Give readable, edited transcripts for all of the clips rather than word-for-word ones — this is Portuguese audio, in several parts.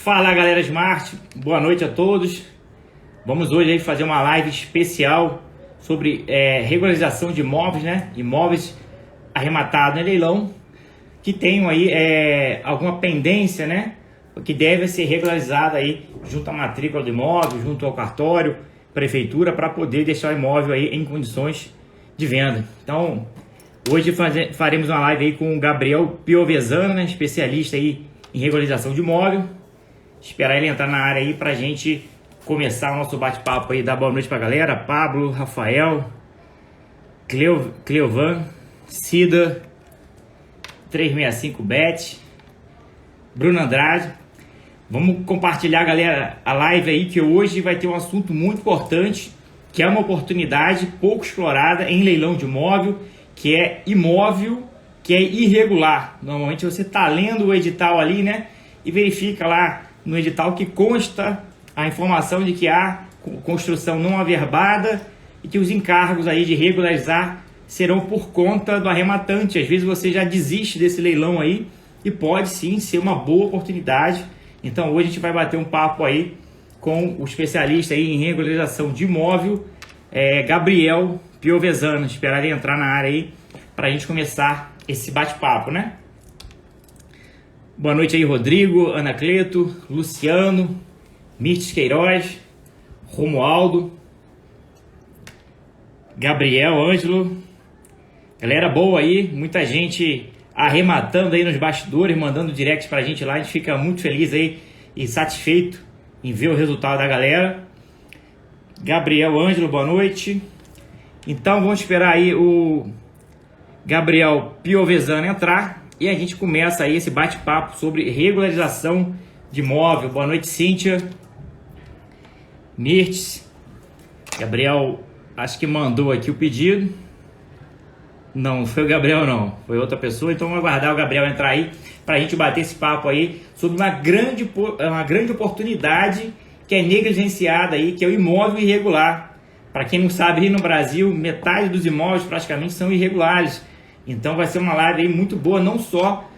Fala galera Smart, boa noite a todos. Vamos hoje aí fazer uma live especial sobre regularização de imóveis, né? Imóveis arrematados em leilão que tenham aí alguma pendência, né? Que deve ser regularizada aí junto à matrícula do imóvel, junto ao cartório, prefeitura, para poder deixar o imóvel aí em condições de venda. Então, hoje faremos uma live aí com o Gabriel Piovesano, né? Especialista aí em regularização de imóvel. Esperar ele entrar na área aí pra gente começar o nosso bate-papo aí, dar boa noite pra galera. Pablo, Rafael, Cleovan, Cida, 365 Bet, Bruno Andrade. Vamos compartilhar, galera, a live aí, que hoje vai ter um assunto muito importante, que é uma oportunidade pouco explorada em leilão de imóvel, que é imóvel que é irregular. Normalmente você tá lendo o edital ali, né, e verifica lá no edital que consta a informação de que há construção não averbada e que os encargos aí de regularizar serão por conta do arrematante. Às vezes você já desiste desse leilão aí e pode sim ser uma boa oportunidade. Então hoje a gente vai bater um papo aí com o especialista aí em regularização de imóvel, Gabriel Piovesano. Esperar ele entrar na área aí para a gente começar esse bate-papo, né? Boa noite aí, Rodrigo, Anacleto, Luciano, Mirtes Queiroz, Romualdo, Gabriel, Ângelo. Galera boa aí, muita gente arrematando aí nos bastidores, mandando direct pra gente lá. A gente fica muito feliz aí e satisfeito em ver o resultado da galera. Gabriel, Ângelo, boa noite. Então vamos esperar aí o Gabriel Piovesano entrar e a gente começa aí esse bate-papo sobre regularização de imóvel. Boa noite, Cíntia. Mirtes. Gabriel, acho que mandou aqui o pedido. Não foi o Gabriel não, foi outra pessoa. Então vamos aguardar o Gabriel entrar aí para a gente bater esse papo aí sobre uma grande oportunidade que é negligenciada aí, que é o imóvel irregular. Para quem não sabe, no Brasil, metade dos imóveis praticamente são irregulares. Então vai ser uma live aí muito boa, não só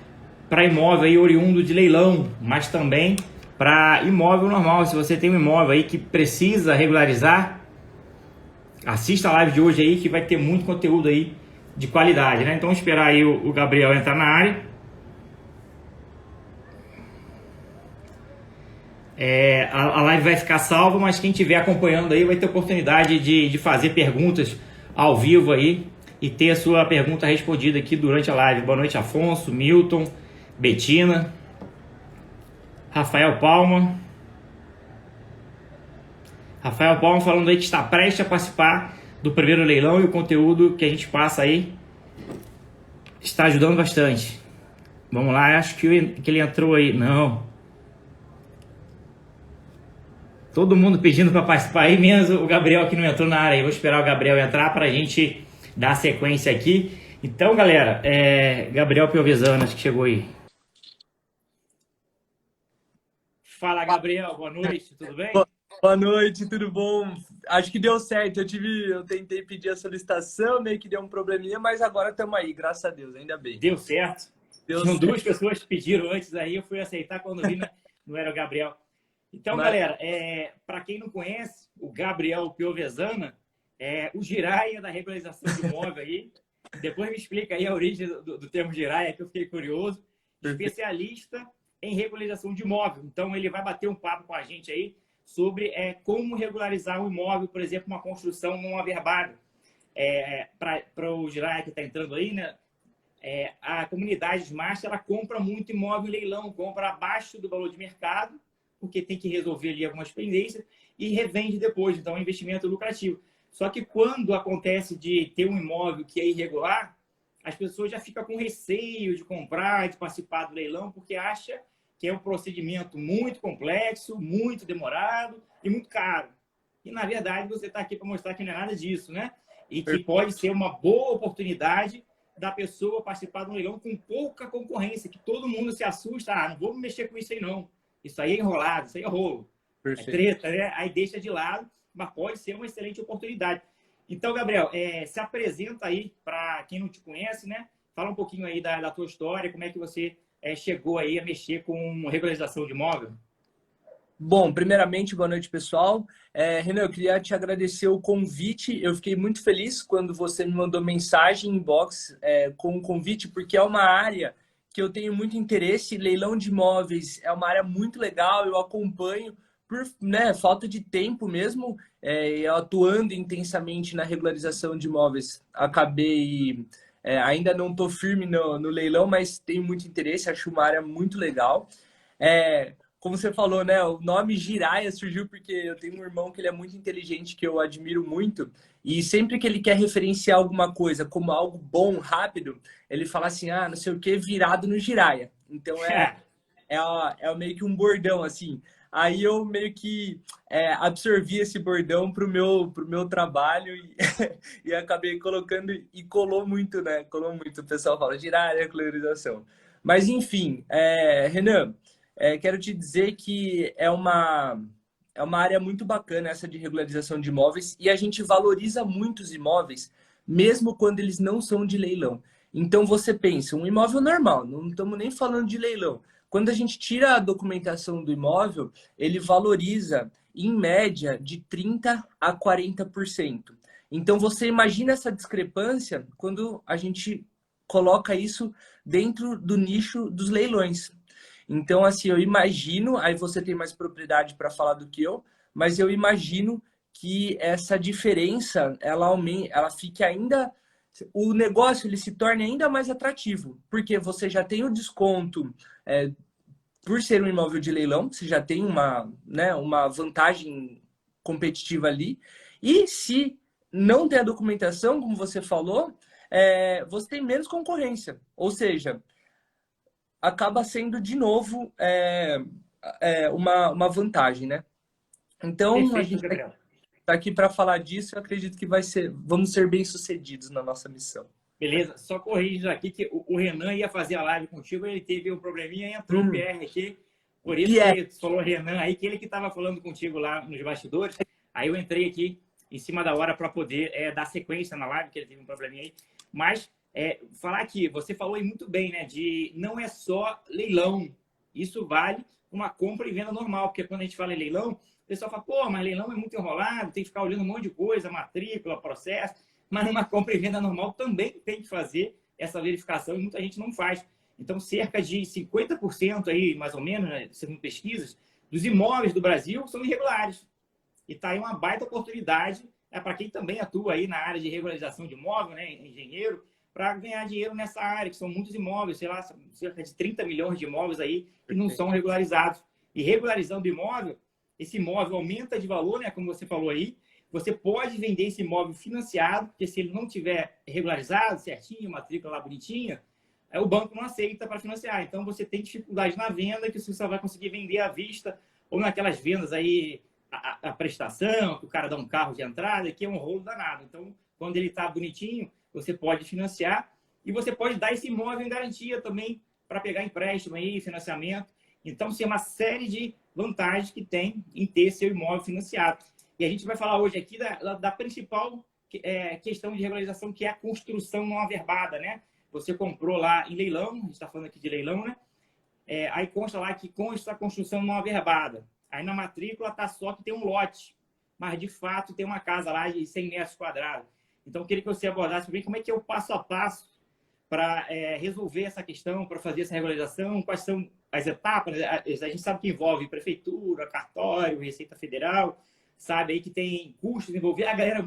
para imóvel aí oriundo de leilão, mas também para imóvel normal. Se você tem um imóvel aí que precisa regularizar, assista a live de hoje aí que vai ter muito conteúdo aí de qualidade, né? Então esperar aí o Gabriel entrar na área. A live vai ficar salva, mas quem estiver acompanhando aí vai ter oportunidade de fazer perguntas ao vivo aí e ter a sua pergunta respondida aqui durante a live. Boa noite, Afonso, Milton, Betina, Rafael Palma. Rafael Palma falando aí que está prestes a participar do primeiro leilão e o conteúdo que a gente passa aí está ajudando bastante. Vamos lá, acho que ele entrou aí. Não. Todo mundo pedindo para participar aí, menos o Gabriel que não entrou na área. Eu vou esperar o Gabriel entrar para a gente dar a sequência aqui. Então, galera, Gabriel Piovesano, acho que chegou aí. Fala, Gabriel, boa noite, tudo bem? Boa noite, tudo bom? Acho que deu certo. Eu tentei pedir a solicitação, meio que deu um probleminha, mas agora estamos aí, graças a Deus, ainda bem. Deu certo. Tinham Certo. duas pessoas que pediram antes aí, eu fui aceitar quando vi, não era o Gabriel. Então, galera, para quem não conhece, o Gabriel Piovesano é o giraia da regularização de imóvel aí. Depois me explica aí a origem do termo giraia, que eu fiquei curioso. Especialista em regularização de imóvel. Então, ele vai bater um papo com a gente aí sobre como regularizar um imóvel, por exemplo, uma construção não averbada. Para o giraia que está entrando aí, né? A comunidade Smart, ela compra muito imóvel em leilão, compra abaixo do valor de mercado, porque tem que resolver ali algumas pendências, e revende depois. Então, é um investimento lucrativo. Só que quando acontece de ter um imóvel que é irregular, as pessoas já ficam com receio de comprar, de participar do leilão, porque acha que é um procedimento muito complexo, muito demorado e muito caro. E, na verdade, você está aqui para mostrar que não é nada disso, né? E que pode ser uma boa oportunidade da pessoa participar de um leilão com pouca concorrência, que todo mundo se assusta. Não vou mexer com isso aí, não. Isso aí é enrolado, isso aí é rolo. Perfeito. É treta, né? Aí deixa de lado, mas pode ser uma excelente oportunidade. Então, Gabriel, se apresenta aí para quem não te conhece, né? Fala um pouquinho aí da tua história, como é que você chegou aí a mexer com regularização de imóvel. Bom, primeiramente, boa noite, pessoal. Renan, eu queria te agradecer o convite. Eu fiquei muito feliz quando você me mandou mensagem inbox com o convite, porque é uma área que eu tenho muito interesse. Leilão de imóveis é uma área muito legal, eu acompanho por, né, falta de tempo mesmo, eu atuando intensamente na regularização de imóveis. Acabei, ainda não estou firme no leilão, mas tenho muito interesse, acho uma área muito legal. Como você falou, né? O nome Jiraya surgiu porque eu tenho um irmão que ele é muito inteligente, que eu admiro muito, e sempre que ele quer referenciar alguma coisa como algo bom, rápido, ele fala assim, ah, não sei o que, virado no Jiraya. Então é meio que um bordão, assim. Aí eu meio que absorvi esse bordão pro meu trabalho e acabei colocando e colou muito, né? Colou muito. O pessoal fala Jiraya, colorização. Mas enfim, Renan, quero te dizer que é uma área muito bacana essa de regularização de imóveis e a gente valoriza muito os imóveis, mesmo quando eles não são de leilão. Então você pensa, um imóvel normal, não estamos nem falando de leilão. Quando a gente tira a documentação do imóvel, ele valoriza, em média, de 30% a 40%. Então você imagina essa discrepância quando a gente coloca isso dentro do nicho dos leilões. Então, assim, eu imagino, aí você tem mais propriedade para falar do que eu, mas eu imagino que essa diferença, ela fique ainda, o negócio ele se torne ainda mais atrativo, porque você já tem o desconto por ser um imóvel de leilão, você já tem uma vantagem competitiva ali, e se não tem a documentação, como você falou, você tem menos concorrência, ou seja, acaba sendo de novo uma vantagem, né? Então, a Perfeito, gente Gabriel. está aqui para falar disso. Eu acredito que vamos ser bem-sucedidos na nossa missão. Beleza, só corrigindo aqui que o Renan ia fazer a live contigo, ele teve um probleminha e entrou o PR aqui. Por isso Pierre. que você falou Renan aí, que ele que estava falando contigo lá nos bastidores. Aí eu entrei aqui em cima da hora para poder dar sequência na live, que ele teve um probleminha aí. Mas falar aqui, você falou aí muito bem, né? De não é só leilão. Isso vale uma compra e venda normal, porque quando a gente fala em leilão, o pessoal fala, pô, mas leilão é muito enrolado, tem que ficar olhando um monte de coisa, matrícula, processo. Mas numa compra e venda normal também tem que fazer essa verificação e muita gente não faz. Então, cerca de 50% aí, mais ou menos, né, segundo pesquisas, dos imóveis do Brasil são irregulares. E está aí uma baita oportunidade para quem também atua aí na área de regularização de imóvel, né, engenheiro, para ganhar dinheiro nessa área, que são muitos imóveis, sei lá, cerca de 30 milhões de imóveis aí que não são regularizados. E regularizando o imóvel, esse imóvel aumenta de valor, né, como você falou aí. Você pode vender esse imóvel financiado, porque se ele não tiver regularizado certinho, matrícula lá bonitinha, o banco não aceita para financiar. Então, você tem dificuldade na venda, que você só vai conseguir vender à vista, ou naquelas vendas aí, a prestação, que o cara dá um carro de entrada, que é um rolo danado. Então, quando ele está bonitinho, você pode financiar e você pode dar esse imóvel em garantia também para pegar empréstimo aí, financiamento. Então, tem uma série de vantagens que tem em ter seu imóvel financiado. E a gente vai falar hoje aqui da principal questão de regularização, que é a construção não averbada, né? Você comprou lá em leilão, a gente está falando aqui de leilão, né? Aí consta lá que consta a construção não averbada. Aí na matrícula está só que tem um lote, mas de fato tem uma casa lá de 100 metros quadrados. Então eu queria que você abordasse bem como é que é o passo a passo para resolver essa questão, para fazer essa regularização, quais são as etapas. A gente sabe que envolve prefeitura, cartório, Receita Federal, sabe aí que tem custos envolvidos. A galera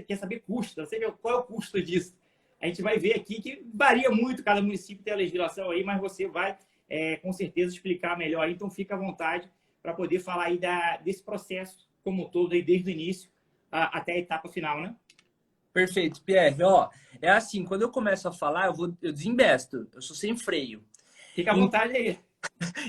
quer saber custo, não sei qual é o custo disso. A gente vai ver aqui que varia muito, cada município tem a legislação aí, mas você vai com certeza explicar melhor aí, então fica à vontade para poder falar aí desse processo como um todo, aí, desde o início até a etapa final, né? Perfeito, Pierre. Ó, é assim, quando eu começo a falar, eu desembesto, eu sou sem freio. Fica à vontade aí.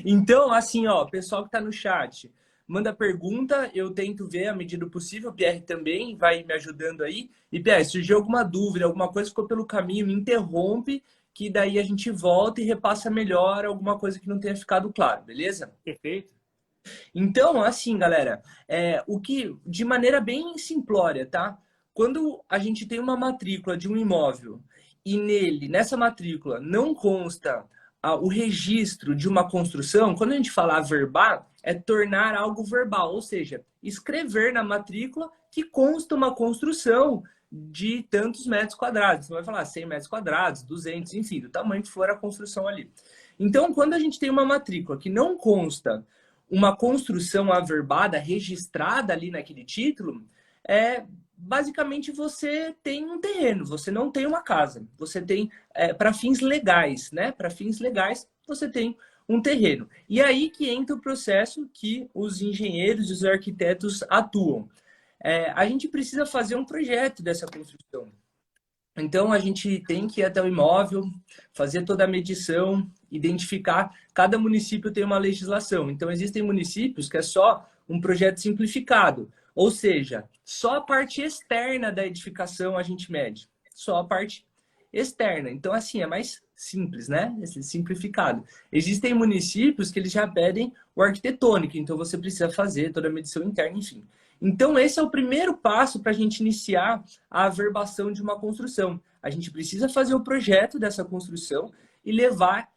Então, assim, ó, pessoal que está no chat, manda pergunta, eu tento ver à medida do possível, o Pierre também vai me ajudando aí. E, Pierre, se surgiu alguma dúvida, alguma coisa ficou pelo caminho, me interrompe, que daí a gente volta e repassa melhor alguma coisa que não tenha ficado claro, beleza? Perfeito. Então, assim, galera, de maneira bem simplória, tá? Quando a gente tem uma matrícula de um imóvel e nessa matrícula, não consta o registro de uma construção, quando a gente fala averbado, é tornar algo verbal, ou seja, escrever na matrícula que consta uma construção de tantos metros quadrados. Você vai falar 100 metros quadrados, 200, enfim, do tamanho que for a construção ali. Então, quando a gente tem uma matrícula que não consta uma construção averbada, registrada ali naquele título, basicamente você tem um terreno, você não tem uma casa. Você tem, para fins legais, né? Para fins legais, você tem um terreno. E aí que entra o processo que os engenheiros e os arquitetos atuam. A gente precisa fazer um projeto dessa construção. Então, a gente tem que ir até o imóvel, fazer toda a medição, identificar. Cada município tem uma legislação. Então, existem municípios que é só um projeto simplificado. Ou seja, só a parte externa da edificação a gente mede. Só a parte externa. Então, assim, é mais simples, né? Simplificado. Existem municípios que eles já pedem o arquitetônico. Então, você precisa fazer toda a medição interna, enfim. Então, esse é o primeiro passo para a gente iniciar a averbação de uma construção. A gente precisa fazer o projeto dessa construção e levar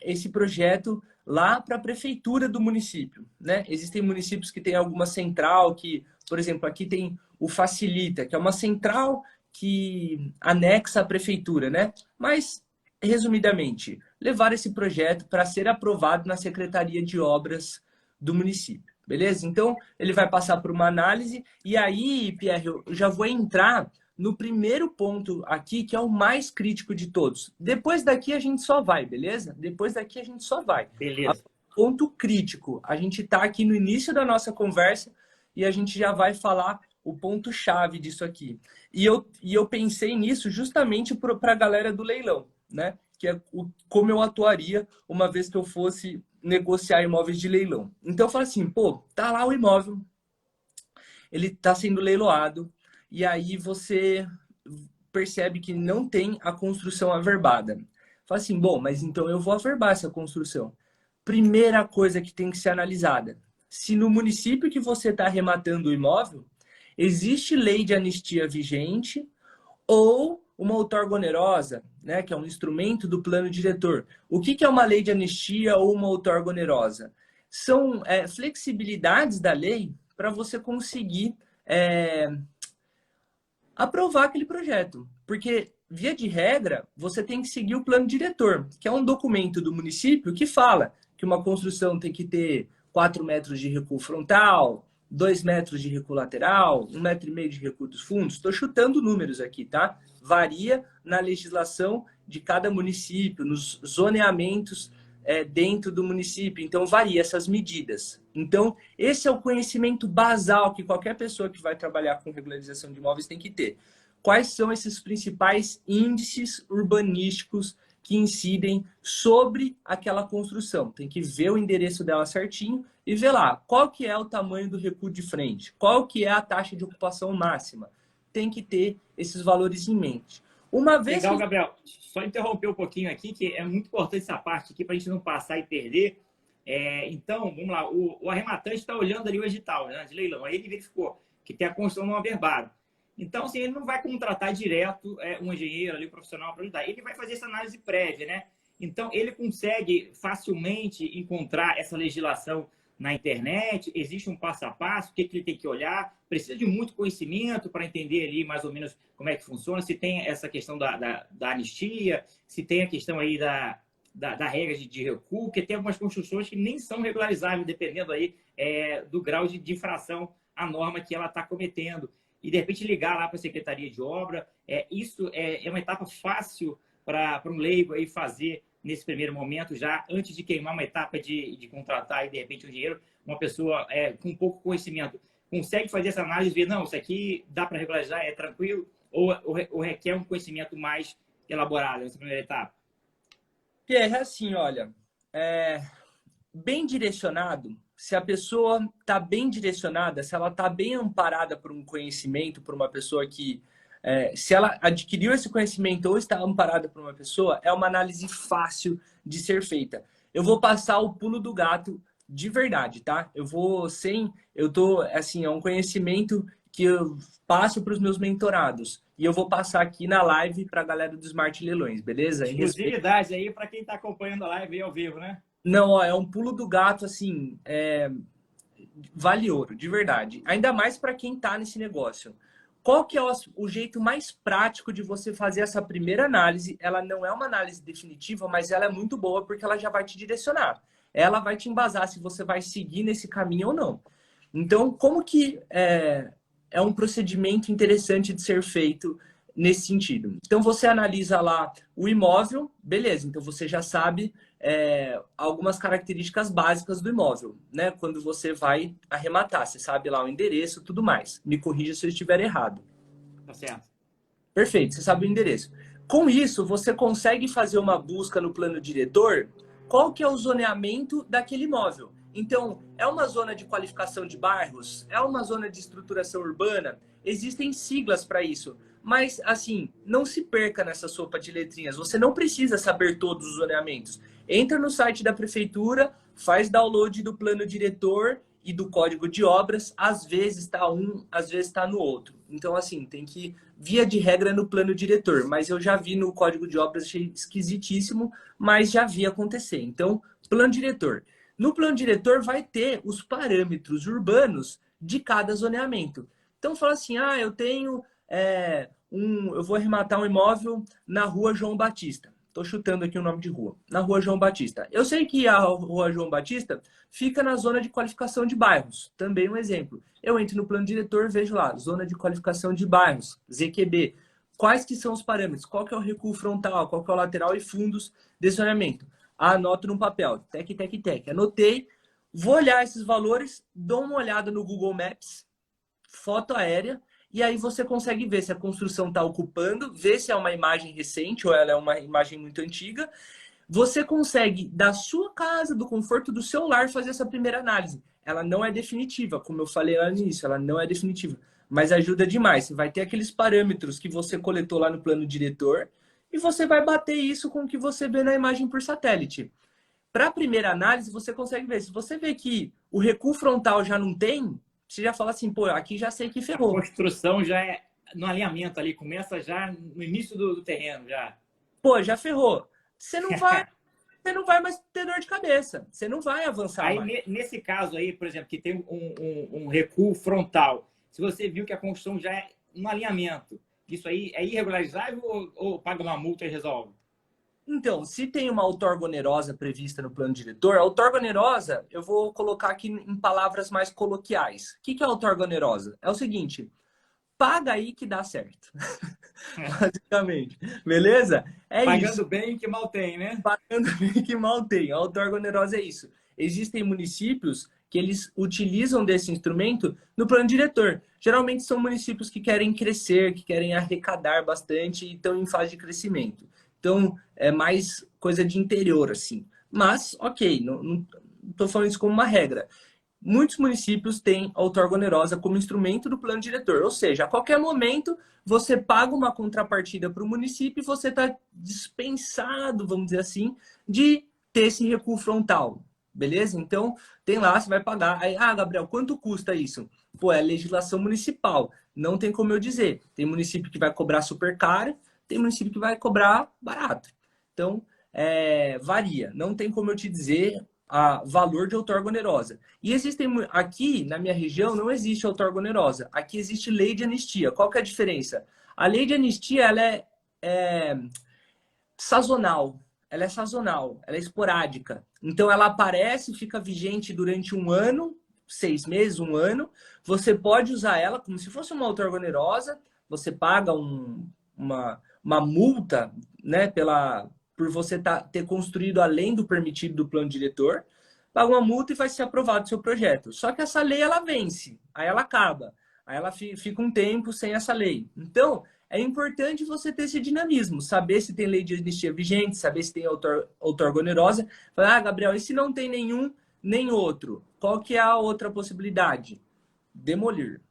esse projeto lá para a prefeitura do município, né? Existem municípios que têm alguma central que, por exemplo, aqui tem o Facilita, que é uma central que anexa à prefeitura, né? Mas, resumidamente, levar esse projeto para ser aprovado na Secretaria de Obras do município. Beleza? Então, ele vai passar por uma análise e aí, Pierre, eu já vou entrar no primeiro ponto aqui, que é o mais crítico de todos. Depois daqui a gente só vai, beleza? Depois daqui a gente só vai. Beleza. Ponto crítico. A gente está aqui no início da nossa conversa e a gente já vai falar o ponto-chave disso aqui. E eu pensei nisso justamente para a galera do leilão, né? Que é como eu atuaria uma vez que eu fosse negociar imóveis de leilão. Então eu falo assim, pô, tá lá o imóvel, ele tá sendo leiloado, e aí você percebe que não tem a construção averbada. Fala assim, bom, mas então eu vou averbar essa construção. Primeira coisa que tem que ser analisada, se no município que você está arrematando o imóvel, existe lei de anistia vigente ou uma outorga onerosa, né, que é um instrumento do plano diretor. O que é uma lei de anistia ou uma outorga onerosa? São flexibilidades da lei para você conseguir aprovar aquele projeto. Porque, via de regra, você tem que seguir o plano diretor, que é um documento do município que fala que uma construção tem que ter 4 metros de recuo frontal, 2 metros de recuo lateral, 1,5 metro de recuo dos fundos. Estou chutando números aqui, tá? Varia na legislação de cada município, nos zoneamentos dentro do município. Então, varia essas medidas. Então, esse é o conhecimento basal que qualquer pessoa que vai trabalhar com regularização de imóveis tem que ter. Quais são esses principais índices urbanísticos que incidem sobre aquela construção? Tem que ver o endereço dela certinho e ver lá qual que é o tamanho do recuo de frente, qual que é a taxa de ocupação máxima. Tem que ter esses valores em mente. Uma vez Legal, Gabriel. Só interromper um pouquinho aqui, que é muito importante essa parte aqui para a gente não passar e perder. Então, vamos lá. O arrematante está olhando ali o edital, né, de leilão. Aí ele verificou que tem a construção não averbada. Então, assim, ele não vai contratar direto um engenheiro ali, um profissional para ajudar. Ele vai fazer essa análise prévia, né? Então, ele consegue facilmente encontrar essa legislação na internet, existe um passo a passo, o que ele tem que olhar, precisa de muito conhecimento para entender ali mais ou menos como é que funciona, se tem essa questão da anistia, se tem a questão aí da regra de recuo, porque tem algumas construções que nem são regularizáveis, dependendo aí do grau de infração à norma que ela está cometendo. E, de repente, ligar lá para a Secretaria de Obra, isso é uma etapa fácil para um leigo aí fazer nesse primeiro momento, já antes de queimar uma etapa de contratar, e de repente, um dinheiro, uma pessoa com pouco conhecimento consegue fazer essa análise e ver, não, isso aqui dá para regularizar, é tranquilo, ou requer um conhecimento mais elaborado nessa primeira etapa? Pierre, assim, olha, bem direcionado, se a pessoa está bem direcionada, se ela está bem amparada por um conhecimento, por uma pessoa que se ela adquiriu esse conhecimento ou está amparada por uma pessoa, é uma análise fácil de ser feita. Eu vou passar o pulo do gato de verdade, tá? Assim, é um conhecimento que eu passo para os meus mentorados. E eu vou passar aqui na live para a galera do Smart Leilões, beleza? Exclusividade aí para quem está acompanhando a live aí ao vivo, né? Não, ó, é um pulo do gato, assim, vale ouro, de verdade. Ainda mais para quem está nesse negócio. Qual que é o jeito mais prático de você fazer essa primeira análise? Ela não é uma análise definitiva, mas ela é muito boa porque ela já vai te direcionar. Ela vai te embasar se você vai seguir nesse caminho ou não. Então, como que é um procedimento interessante de ser feito nesse sentido? Então, você analisa lá o imóvel, beleza, então você já sabe algumas características básicas do imóvel, né? Quando você vai arrematar, você sabe lá o endereço, tudo mais. Me corrija se eu estiver errado. Tá certo. Perfeito, você sabe o endereço. Com isso, você consegue fazer uma busca no plano diretor, qual que é o zoneamento daquele imóvel. Então, é uma zona de qualificação de bairros? É uma zona de estruturação urbana? Existem siglas para isso. Mas, assim, não se perca nessa sopa de letrinhas. Você não precisa saber todos os zoneamentos. Entra no site da prefeitura, faz download do plano diretor e do código de obras. Às vezes está um, às vezes está no outro. Então, assim, tem que via de regra no plano diretor, mas eu já vi no código de obras, achei esquisitíssimo, mas já vi acontecer. Então, plano diretor. No plano diretor vai ter os parâmetros urbanos de cada zoneamento. Então, fala assim, eu tenho eu vou arrematar um imóvel na rua João Batista. Estou chutando aqui o nome de rua. Na rua João Batista. Eu sei que a rua João Batista fica na zona de qualificação de bairros. Também um exemplo. Eu entro no plano diretor, vejo lá, zona de qualificação de bairros, ZQB. Quais que são os parâmetros? Qual que é o recuo frontal? Qual que é o lateral e fundos de zoneamento? Anoto num papel. Tec, tec, tec. Anotei. Vou olhar esses valores, dou uma olhada no Google Maps, foto aérea, e aí você consegue ver se a construção está ocupando, ver se é uma imagem recente ou ela é uma imagem muito antiga. Você consegue, da sua casa, do conforto do seu lar, fazer essa primeira análise. Ela não é definitiva, como eu falei lá no início, ela não é definitiva, mas ajuda demais. Você vai ter aqueles parâmetros que você coletou lá no plano diretor e você vai bater isso com o que você vê na imagem por satélite. Para a primeira análise, você consegue ver. Se você vê que o recuo frontal já não tem, você já fala assim, pô, aqui já sei que A ferrou. construção já é no alinhamento ali, começa já no início do terreno, já. Pô, já ferrou. Você não vai mais ter dor de cabeça. Você não vai avançar Aí, mais. nesse caso aí, por exemplo, que tem um recuo frontal, se você viu que a construção já é no alinhamento, isso aí é irregularizável ou paga uma multa e resolve? Então, se tem uma outorga onerosa prevista no plano diretor, a outorga onerosa, eu vou colocar aqui em palavras mais coloquiais. O que é a outorga onerosa? É o seguinte, paga aí que dá certo. Basicamente. Beleza? É isso. Pagando bem que mal tem, né? Pagando bem que mal tem. A outorga onerosa é isso. Existem municípios que eles utilizam desse instrumento no plano diretor. Geralmente são municípios que querem crescer, que querem arrecadar bastante e estão em fase de crescimento. Então, é mais coisa de interior, assim. Mas, ok, não estou falando isso como uma regra. Muitos municípios têm a outorga onerosa como instrumento do plano diretor. Ou seja, a qualquer momento você paga uma contrapartida para o município e você está dispensado, vamos dizer assim, de ter esse recuo frontal. Beleza? Então, tem lá, você vai pagar. Aí, Gabriel, quanto custa isso? Pô, é legislação municipal. Não tem como eu dizer. Tem município que vai cobrar super caro, tem município que vai cobrar barato. Então, varia. Não tem como eu te dizer a valor de outorga onerosa. E existem, aqui na minha região não existe outorga onerosa. Aqui existe lei de anistia. Qual que é a diferença? A lei de anistia ela é sazonal. Ela é sazonal, ela é esporádica. Então ela aparece, fica vigente durante um ano, 6 meses, um ano. Você pode usar ela como se fosse uma outorga onerosa. Você paga uma multa, né, por você ter construído além do permitido do plano diretor, paga uma multa e vai ser aprovado o seu projeto. Só que essa lei, ela vence, aí ela acaba, aí ela fica um tempo sem essa lei. Então, é importante você ter esse dinamismo, saber se tem lei de anistia vigente, saber se tem outorga onerosa. Falar, Gabriel, e se não tem nenhum, nem outro? Qual que é a outra possibilidade? Demolir.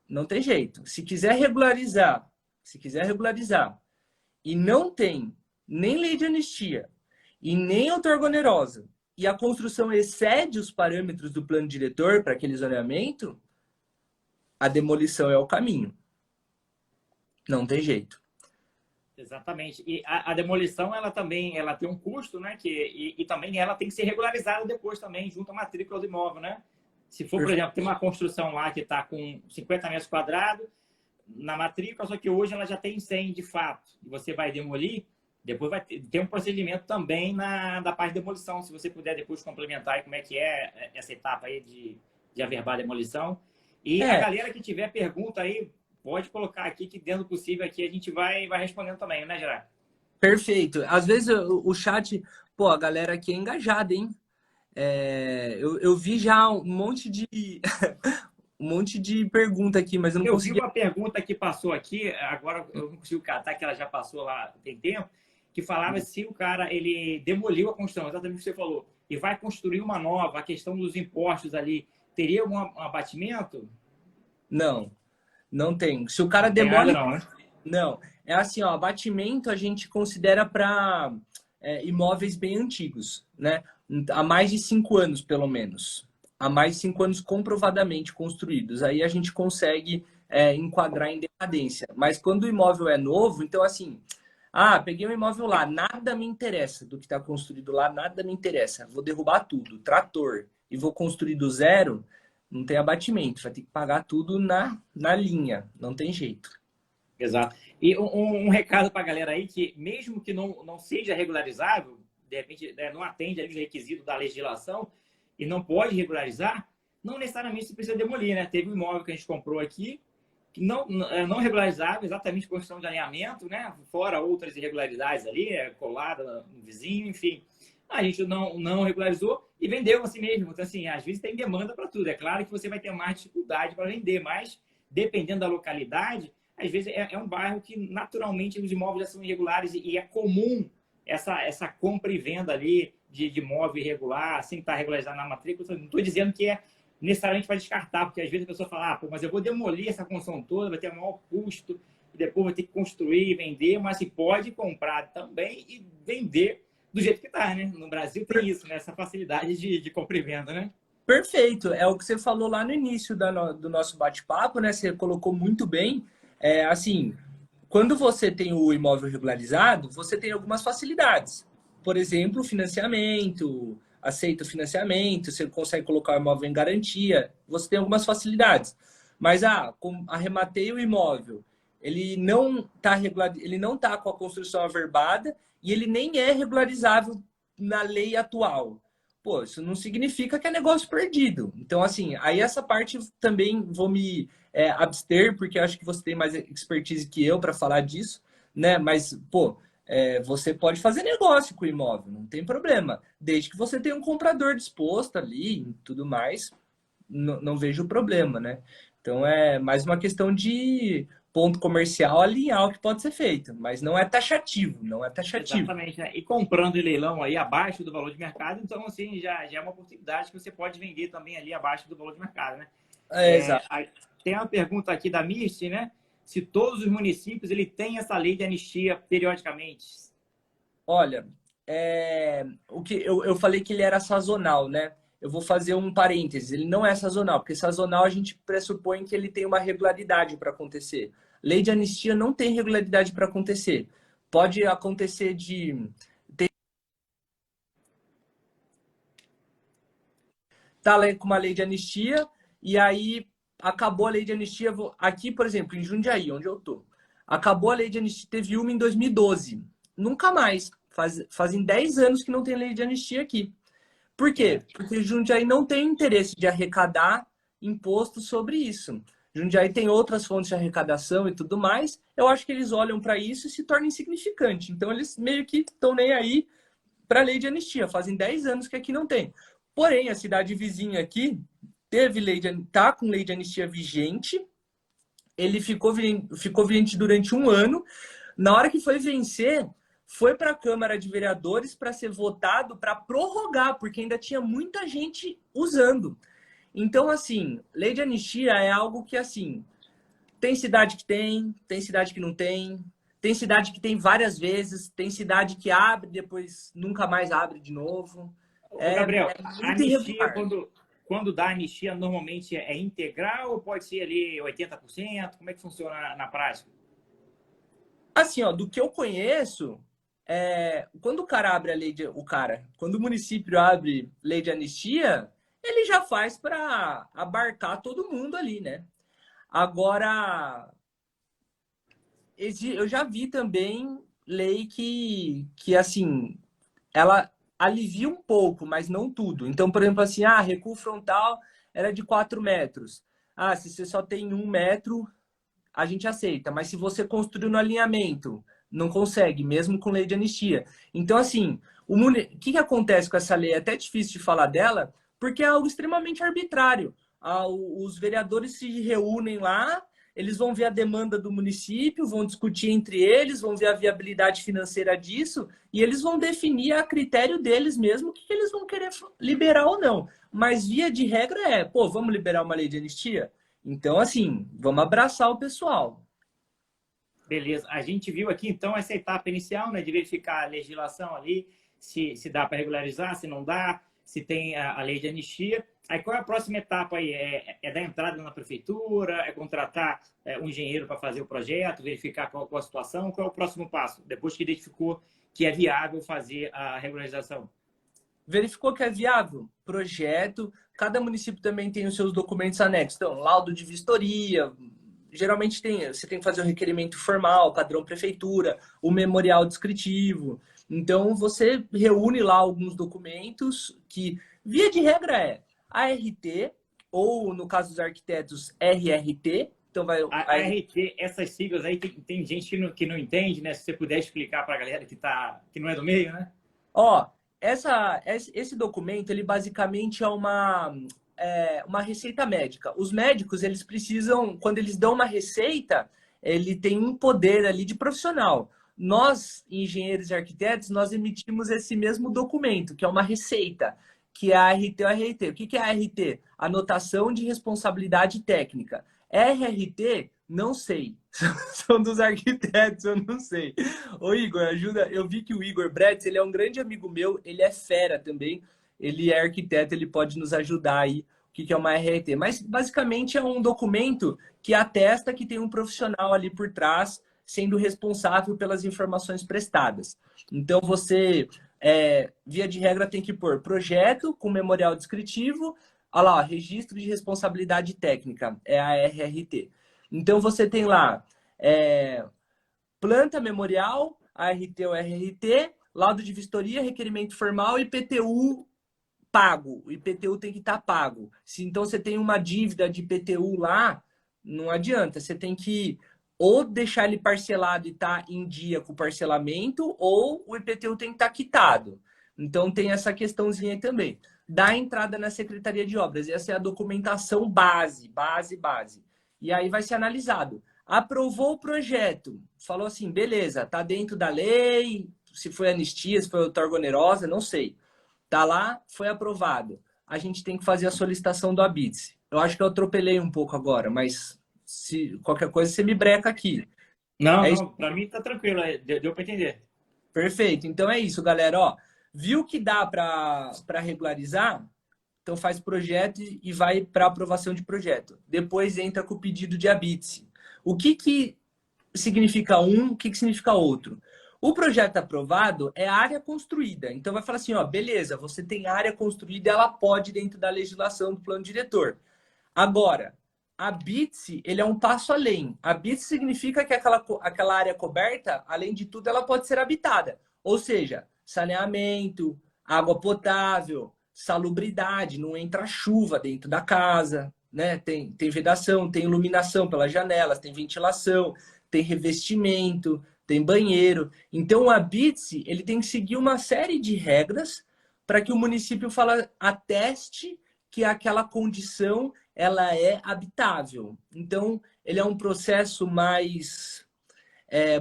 Não tem jeito. Se quiser regularizar e não tem nem lei de anistia e nem outorga onerosa, e a construção excede os parâmetros do plano diretor para aquele zoneamento, a demolição é o caminho. Não tem jeito. Exatamente. E a demolição, ela também ela tem um custo, né? E também ela tem que ser regularizada depois também, junto à matrícula do imóvel, né? Se for, por exemplo, tem uma construção lá que está com 50 metros quadrados na matrícula, só que hoje ela já tem 100 de fato, e você vai demolir, depois vai ter um procedimento também da parte de demolição, se você puder depois complementar aí como é que é essa etapa aí de averbar a demolição. E a É, galera que tiver pergunta aí, pode colocar aqui que dentro do possível aqui a gente vai respondendo também, né, Gerard? perfeito. Às vezes o chat, pô, a galera aqui é engajada, hein? Eu vi já um monte de um monte de pergunta aqui, mas eu não Eu vi consegui. uma pergunta que passou aqui, agora eu não consigo catar, que ela já passou lá tem tempo, que falava se o cara ele demoliu a construção, exatamente o que você falou, e vai construir uma nova, a questão dos impostos ali, teria algum abatimento? Não, não tem. Se o cara Não tem nada demole, não, né? não. É assim, ó, abatimento a gente considera para imóveis bem antigos, né? Há mais de 5 anos, pelo menos. Há mais de 5 anos comprovadamente construídos. Aí a gente consegue enquadrar em decadência. Mas quando o imóvel é novo, então assim, peguei um imóvel lá, nada me interessa do que está construído lá, nada me interessa. Vou derrubar tudo, trator, e vou construir do zero, não tem abatimento, vai ter que pagar tudo na linha, não tem jeito. Exato. E um recado para a galera aí que, mesmo que não seja regularizável, de repente não atende ali os requisitos da legislação e não pode regularizar, não necessariamente você precisa demolir, né? Teve um imóvel que a gente comprou aqui, que não regularizável, exatamente por questão de alinhamento, né? Fora outras irregularidades ali, colada no vizinho, enfim. A gente não regularizou e vendeu assim mesmo. Então, assim, às vezes tem demanda para tudo. É claro que você vai ter mais dificuldade para vender, mas dependendo da localidade, às vezes é um bairro que naturalmente os imóveis já são irregulares e é comum essa compra e venda ali de imóvel irregular, sem estar regularizado na matrícula. Não estou dizendo que é necessariamente para descartar, porque às vezes a pessoa fala, pô, mas eu vou demolir essa construção toda, vai ter um maior custo, e depois vai ter que construir e vender, mas se pode comprar também e vender do jeito que está, né? No Brasil tem isso, né? Essa facilidade de compra e venda, né? Perfeito, é o que você falou lá no início do nosso bate-papo, né? Você colocou muito bem. Assim, quando você tem o imóvel regularizado, você tem algumas facilidades. Por exemplo, financiamento, aceita o financiamento, você consegue colocar o imóvel em garantia, você tem algumas facilidades. Mas, arrematei o imóvel, ele não tá com a construção averbada e ele nem é regularizável na lei atual. Pô, isso não significa que é negócio perdido. Então, assim, aí essa parte também vou me abster, porque acho que você tem mais expertise que eu para falar disso, né? Mas, pô, você pode fazer negócio com o imóvel, não tem problema. Desde que você tenha um comprador disposto ali e tudo mais, não vejo problema, né? Então, é mais uma questão de ponto comercial alinhar o que pode ser feito, mas não é taxativo, não é taxativo. Exatamente, né? E comprando em leilão aí abaixo do valor de mercado, então assim já é uma oportunidade que você pode vender também ali abaixo do valor de mercado, né? Exato. Tem uma pergunta aqui da Misty, né? Se todos os municípios ele tem essa lei de anistia periodicamente. Olha, o que eu falei que ele era sazonal, né? Eu vou fazer um parênteses. Ele não é sazonal, porque sazonal a gente pressupõe que ele tem uma regularidade para acontecer. Lei de anistia não tem regularidade para acontecer. Pode acontecer de tá com uma lei de anistia e aí acabou a lei de anistia aqui, por exemplo, em Jundiaí, onde eu tô. Acabou a lei de anistia, teve uma em 2012. Nunca mais. Fazem 10 anos que não tem lei de anistia aqui. Por quê? É, Porque Jundiaí não tem interesse de arrecadar imposto sobre isso. Jundiaí tem outras fontes de arrecadação e tudo mais. Eu acho que eles olham para isso e se torna insignificante. Então, eles meio que estão nem aí para a lei de anistia. Fazem 10 anos que aqui não tem. Porém, a cidade vizinha aqui tá com lei de anistia vigente. Ele ficou vigente durante um ano. Na hora que foi vencer, foi para a Câmara de Vereadores para ser votado para prorrogar, porque ainda tinha muita gente usando. Então, assim, lei de anistia é algo que, assim, tem cidade que tem cidade que não tem cidade que tem várias vezes, tem cidade que abre, depois nunca mais abre de novo. Ô, Gabriel, É a muito anistia, irregular. quando dá anistia, normalmente é integral ou pode ser ali 80%? Como é que funciona na prática? Assim, ó, do que eu conheço, quando o cara abre a lei de, quando o município abre lei de anistia, ele já faz para abarcar todo mundo ali, né? Agora, eu já vi também lei que assim, ela alivia um pouco, mas não tudo. Então, por exemplo, assim, recuo frontal era de 4 metros. Se você só tem 1 metro, a gente aceita. Mas se você construiu no alinhamento, não consegue, mesmo com lei de anistia. Então, assim, o que acontece com essa lei? É até difícil de falar dela, porque é algo extremamente arbitrário. Os vereadores se reúnem lá, eles vão ver a demanda do município, vão discutir entre eles, vão ver a viabilidade financeira disso, e eles vão definir a critério deles mesmo o que eles vão querer liberar ou não. Mas, via de regra, vamos liberar uma lei de anistia? Então, assim, vamos abraçar o pessoal. Beleza. A gente viu aqui, então, essa etapa inicial, né, de verificar a legislação ali, se dá para regularizar, se não dá, se tem a lei de anistia. Aí, qual é a próxima etapa aí? É dar entrada na prefeitura? É contratar um engenheiro para fazer o projeto, verificar qual a situação? Qual é o próximo passo, depois que identificou que é viável fazer a regularização? Verificou que é viável? Projeto. Cada município também tem os seus documentos anexos. Então, laudo de vistoria. Geralmente você tem que fazer o requerimento formal, padrão prefeitura, o memorial descritivo. Então, você reúne lá alguns documentos que, via de regra, ART, ou, no caso dos arquitetos, RRT. Então, vai... A ART, essas siglas aí, tem gente que não entende, né? Se você puder explicar para a galera que não é do meio, né? Ó, esse documento, ele basicamente uma receita médica. Os médicos, eles precisam, quando eles dão uma receita, ele tem um poder ali de profissional. Nós, engenheiros e arquitetos, nós emitimos esse mesmo documento, que é uma receita, que é a ART ou RRT. O que é a ART? Anotação de responsabilidade técnica. RRT, não sei. São dos arquitetos, eu não sei. Ô Igor, ajuda. Eu vi que o Igor Bretz, ele é um grande amigo meu, ele é fera também. Ele é arquiteto, ele pode nos ajudar aí. O que é uma RRT? Mas basicamente é um documento que atesta que tem um profissional ali por trás sendo responsável pelas informações prestadas. Então você, via de regra, tem que pôr projeto com memorial descritivo, olha lá, registro de responsabilidade técnica, é a RRT. Então você tem lá planta memorial, ART ou RRT, laudo de vistoria, requerimento formal e IPTU pago. O IPTU tem que estar pago. Se então você tem uma dívida de IPTU lá, não adianta. Você tem que ou deixar ele parcelado e estar em dia com o parcelamento, ou o IPTU tem que estar quitado. Então tem essa questãozinha aí também. Dá entrada na Secretaria de Obras. Essa é a documentação base. E aí vai ser analisado. Aprovou o projeto, falou assim, beleza, tá dentro da lei, se foi anistia, se foi outorga onerosa, não sei. Tá lá, foi aprovado. A gente tem que fazer a solicitação do ABITSE. Eu acho que eu atropelei um pouco agora, mas se qualquer coisa você me breca aqui. Não, É isso. não, para mim tá tranquilo, deu para entender. Perfeito. Então é isso, galera. Ó, viu que dá para regularizar? Então faz projeto e vai para aprovação de projeto. Depois entra com o pedido de ABITSE. O que significa um, o que significa outro? O projeto aprovado é a área construída. Então vai falar assim, ó, beleza, você tem área construída, ela pode dentro da legislação do plano diretor. Agora, a BITSE, ele é um passo além. A BITSE significa que aquela área coberta, além de tudo, ela pode ser habitada. Ou seja, saneamento, água potável, salubridade, não entra chuva dentro da casa, né? Tem vedação, tem iluminação pelas janelas, tem ventilação, tem revestimento, tem banheiro. Então, a BITSE, ele tem que seguir uma série de regras para que o município ateste que aquela condição ela é habitável. Então, ele é um processo mais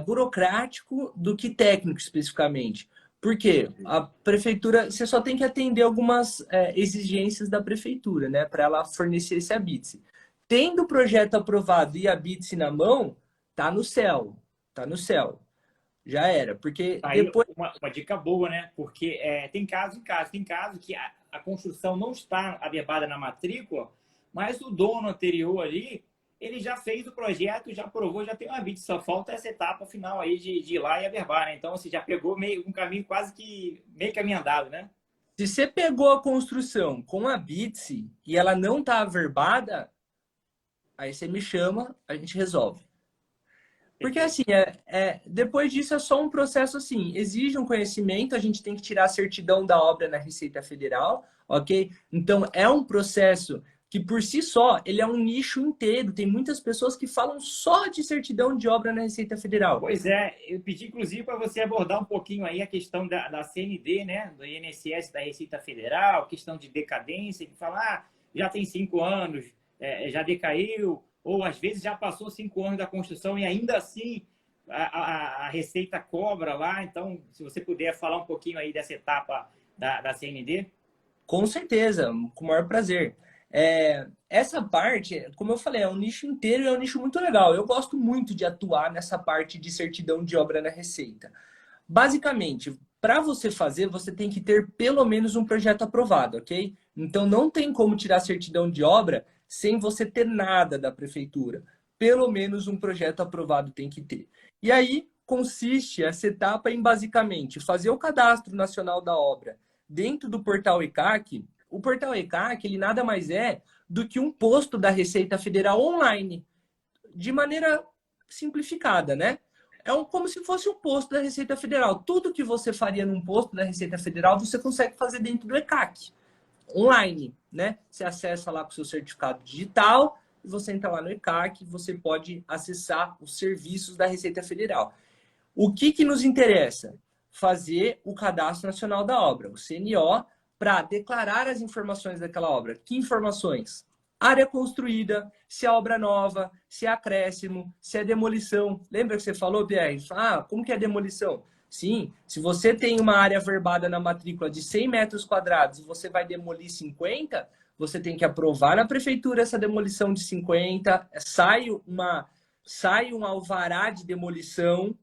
burocrático do que técnico especificamente. Por quê? A prefeitura, você só tem que atender algumas exigências da prefeitura, né, para ela fornecer esse ABITSE. Tendo o projeto aprovado e a ABITSE na mão, tá no céu, tá no céu. Já era, porque Aí depois... uma dica boa, né? Porque tem caso em caso. Tem caso que a construção não está averbada na matrícula, mas o dono anterior ali, ele já fez o projeto, já aprovou, já tem uma BIT, só falta essa etapa final aí de ir lá e averbar, né? Então, você já pegou meio um caminho quase que meio caminho andado, né? Se você pegou a construção com a Bitse e ela não está averbada, aí você me chama, a gente resolve. Porque assim, depois disso é só um processo assim, exige um conhecimento, a gente tem que tirar a certidão da obra na Receita Federal, ok? Então é um processo que por si só, ele é um nicho inteiro. Tem muitas pessoas que falam só de certidão de obra na Receita Federal. Pois é, eu pedi inclusive para você abordar um pouquinho aí a questão da CND, né? Do INSS, da Receita Federal, questão de decadência, que fala, já tem 5 anos, já decaiu, ou às vezes já passou 5 anos da construção e ainda assim a Receita cobra lá. Então, se você puder falar um pouquinho aí dessa etapa da CND. Com certeza, com o maior prazer. Essa parte, como eu falei, é um nicho inteiro e é um nicho muito legal. Eu gosto muito de atuar nessa parte de certidão de obra na Receita. Basicamente, para você fazer, você tem que ter pelo menos um projeto aprovado, ok? Então não tem como tirar certidão de obra sem você ter nada da prefeitura. Pelo menos um projeto aprovado tem que ter. E aí consiste essa etapa em basicamente fazer o cadastro nacional da obra dentro do portal ECAC. O portal ECAC, ele nada mais é do que um posto da Receita Federal online, de maneira simplificada, né? Como se fosse um posto da Receita Federal. Tudo que você faria num posto da Receita Federal, você consegue fazer dentro do ECAC, online, né? Você acessa lá com o seu certificado digital, e você entra lá no ECAC, você pode acessar os serviços da Receita Federal. O que nos interessa? Fazer o Cadastro Nacional da Obra, o CNO, para declarar as informações daquela obra. Que informações? Área construída, se é obra nova, se é acréscimo, se é demolição. Lembra que você falou, Pierre? Como que é demolição? Sim, se você tem uma área averbada na matrícula de 100 metros quadrados e você vai demolir 50, você tem que aprovar na prefeitura essa demolição de 50, sai um alvará de demolição.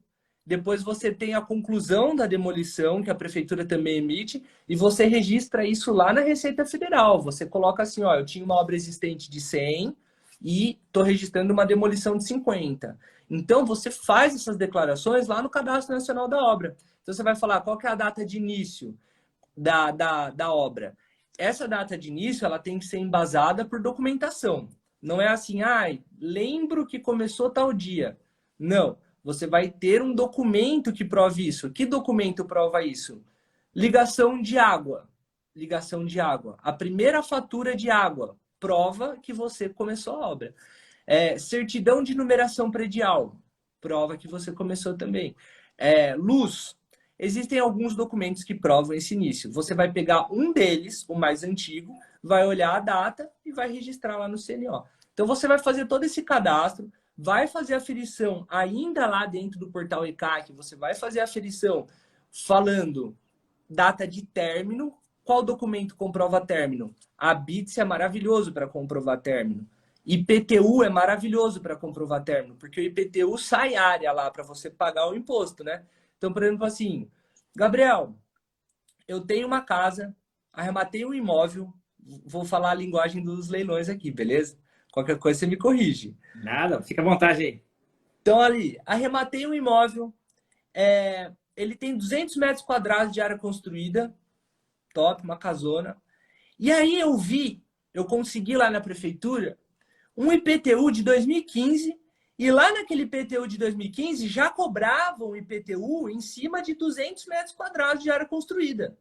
Depois você tem a conclusão da demolição, que a prefeitura também emite, e você registra isso lá na Receita Federal. Você coloca assim, eu tinha uma obra existente de 100 e estou registrando uma demolição de 50. Então, você faz essas declarações lá no Cadastro Nacional da Obra. Então, você vai falar qual que é a data de início da obra. Essa data de início, ela tem que ser embasada por documentação. Não é assim, lembro que começou tal dia. Não. Você vai ter um documento que prove isso. Que documento prova isso? Ligação de água. Ligação de água. A primeira fatura de água prova que você começou a obra. Certidão de numeração predial. Prova que você começou também. Luz. Existem alguns documentos que provam esse início. Você vai pegar um deles, o mais antigo, vai olhar a data e vai registrar lá no CNO. Então, você vai fazer todo esse cadastro, vai fazer a aferição ainda lá dentro do portal ECAC, você vai fazer a aferição falando data de término. Qual documento comprova término? A BITS é maravilhoso para comprovar término. IPTU é maravilhoso para comprovar término, porque o IPTU sai área lá para você pagar o imposto, né? Então, por exemplo, assim, Gabriel, eu tenho uma casa, arrematei um imóvel, vou falar a linguagem dos leilões aqui, beleza? Qualquer coisa você me corrige. Nada, fica à vontade aí. Então, ali, arrematei um imóvel, ele tem 200 metros quadrados de área construída, top, uma casona. E aí eu consegui lá na prefeitura, um IPTU de 2015, e lá naquele IPTU de 2015 já cobravam IPTU em cima de 200 metros quadrados de área construída.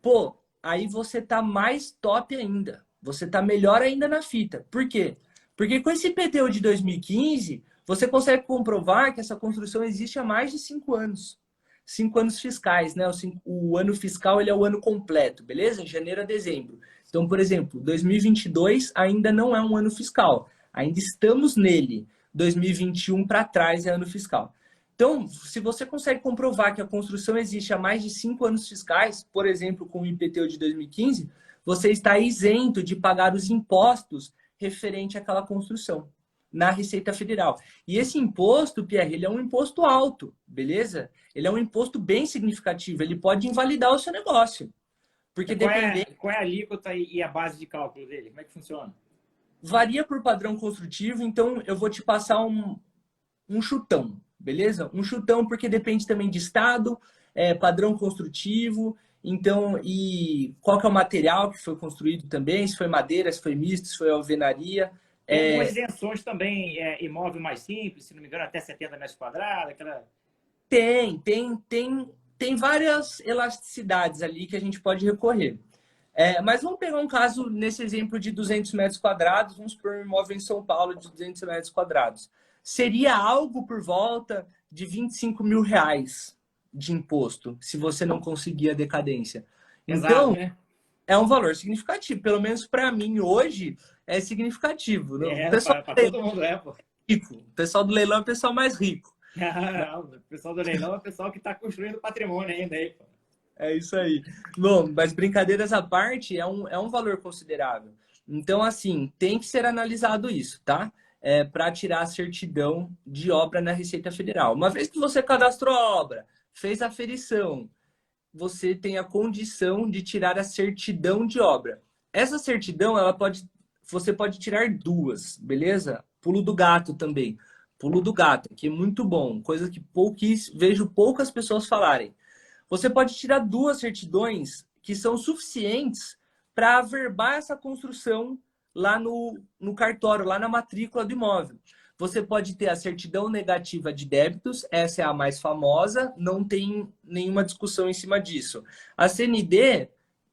Pô, aí você tá mais top ainda. Você tá melhor ainda na fita. Por quê? Porque com esse IPTU de 2015, você consegue comprovar que essa construção existe há mais de 5 anos. 5 anos fiscais, né? O ano fiscal ele é o ano completo, beleza? Janeiro a dezembro. Então, por exemplo, 2022 ainda não é um ano fiscal. Ainda estamos nele. 2021 para trás é ano fiscal. Então, se você consegue comprovar que a construção existe há mais de 5 anos fiscais, por exemplo, com o IPTU de 2015, você está isento de pagar os impostos referente àquela construção na Receita Federal. E esse imposto, Pierre, ele é um imposto alto, beleza? Ele é um imposto bem significativo, ele pode invalidar o seu negócio. Porque Qual é a alíquota e a base de cálculo dele? Como é que funciona? Varia por padrão construtivo, então eu vou te passar um chutão, beleza? Um chutão porque depende também de estado, padrão construtivo, então, e qual que é o material que foi construído também, se foi madeira, se foi misto, se foi alvenaria. Tem algumas isenções também, imóvel mais simples, se não me engano, até 70 metros quadrados, aquela... Tem várias elasticidades ali que a gente pode recorrer. Mas vamos pegar um caso nesse exemplo de 200 metros quadrados, vamos supor um imóvel em São Paulo de 200 metros quadrados. Seria algo por volta de R$ 25.000 de imposto, se você não conseguir a decadência. Exato, Então, né? é um valor significativo. Pelo menos para mim, hoje, é significativo. O pessoal Para todo mundo pô. rico. O pessoal do leilão é o pessoal mais rico. Não, o pessoal do leilão é o pessoal que está construindo patrimônio ainda aí, pô. É isso aí. Bom, mas brincadeiras à parte, é um valor considerável. Então, assim, tem que ser analisado isso, tá? Para tirar a certidão de obra na Receita Federal. Uma vez que você cadastrou a obra, fez a aferição, você tem a condição de tirar a certidão de obra. Essa certidão, você pode tirar duas, beleza? Pulo do gato também. Pulo do gato, que é muito bom, coisa que vejo poucas pessoas falarem. Você pode tirar duas certidões que são suficientes para averbar essa construção lá no cartório, lá na matrícula do imóvel. Você pode ter a certidão negativa de débitos, essa é a mais famosa, não tem nenhuma discussão em cima disso. A CND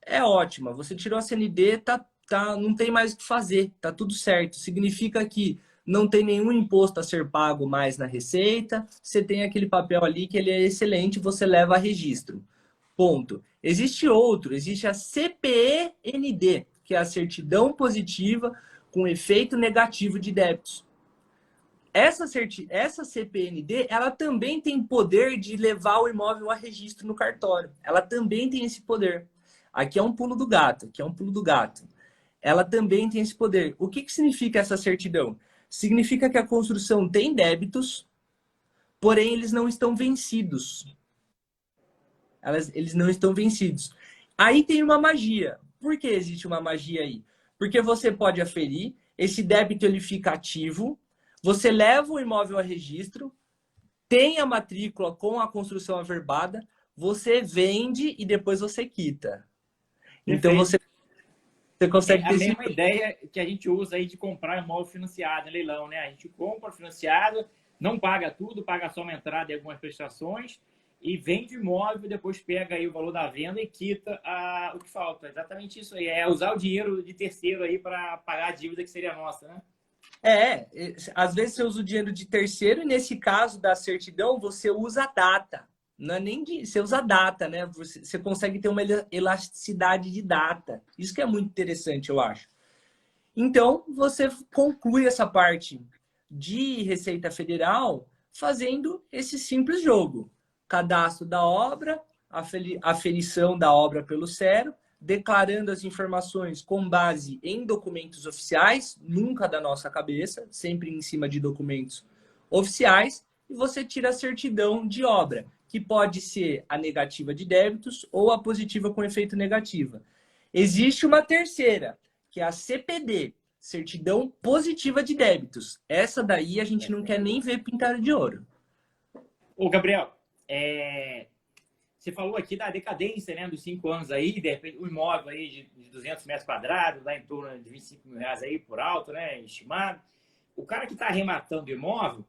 é ótima, você tirou a CND, não tem mais o que fazer, tá tudo certo. Significa que não tem nenhum imposto a ser pago mais na Receita, você tem aquele papel ali que ele é excelente, você leva a registro. Ponto. Existe a CPEND, que é a certidão positiva com efeito negativo de débitos. Essa CPND, ela também tem poder de levar o imóvel a registro no cartório. Ela também tem esse poder. Aqui é um pulo do gato, Ela também tem esse poder. O que significa essa certidão? Significa que a construção tem débitos, porém eles não estão vencidos. Eles não estão vencidos. Aí tem uma magia. Por que existe uma magia aí? Porque você pode aferir, esse débito ele fica ativo, você leva o imóvel a registro, tem a matrícula com a construção averbada, você vende e depois você quita. Então você consegue ter a mesma ideia que a gente usa aí de comprar imóvel financiado em leilão, né? A gente compra financiado, não paga tudo, paga só uma entrada e algumas prestações e vende o imóvel, depois pega aí o valor da venda e quita o que falta. Exatamente isso aí. É usar o dinheiro de terceiro aí para pagar a dívida que seria nossa, né? Às vezes você usa o dinheiro de terceiro e nesse caso da certidão você usa a data. Não é nem você usa a data, né? Você consegue ter uma elasticidade de data. Isso que é muito interessante, eu acho. Então, você conclui essa parte de Receita Federal fazendo esse simples jogo. Cadastro da obra, aferição da obra pelo SERO, declarando as informações com base em documentos oficiais, nunca da nossa cabeça, sempre em cima de documentos oficiais, e você tira a certidão de obra, que pode ser a negativa de débitos ou a positiva com efeito negativa. Existe uma terceira, que é a CPD, certidão positiva de débitos. Essa daí a gente não quer nem ver pintada de ouro. Ô, Gabriel, você falou aqui da decadência, né, dos 5 anos aí, de repente, o imóvel aí de 200 metros quadrados, dá em torno de R$ 25.000 aí por alto, né, estimado. O cara que está arrematando o imóvel,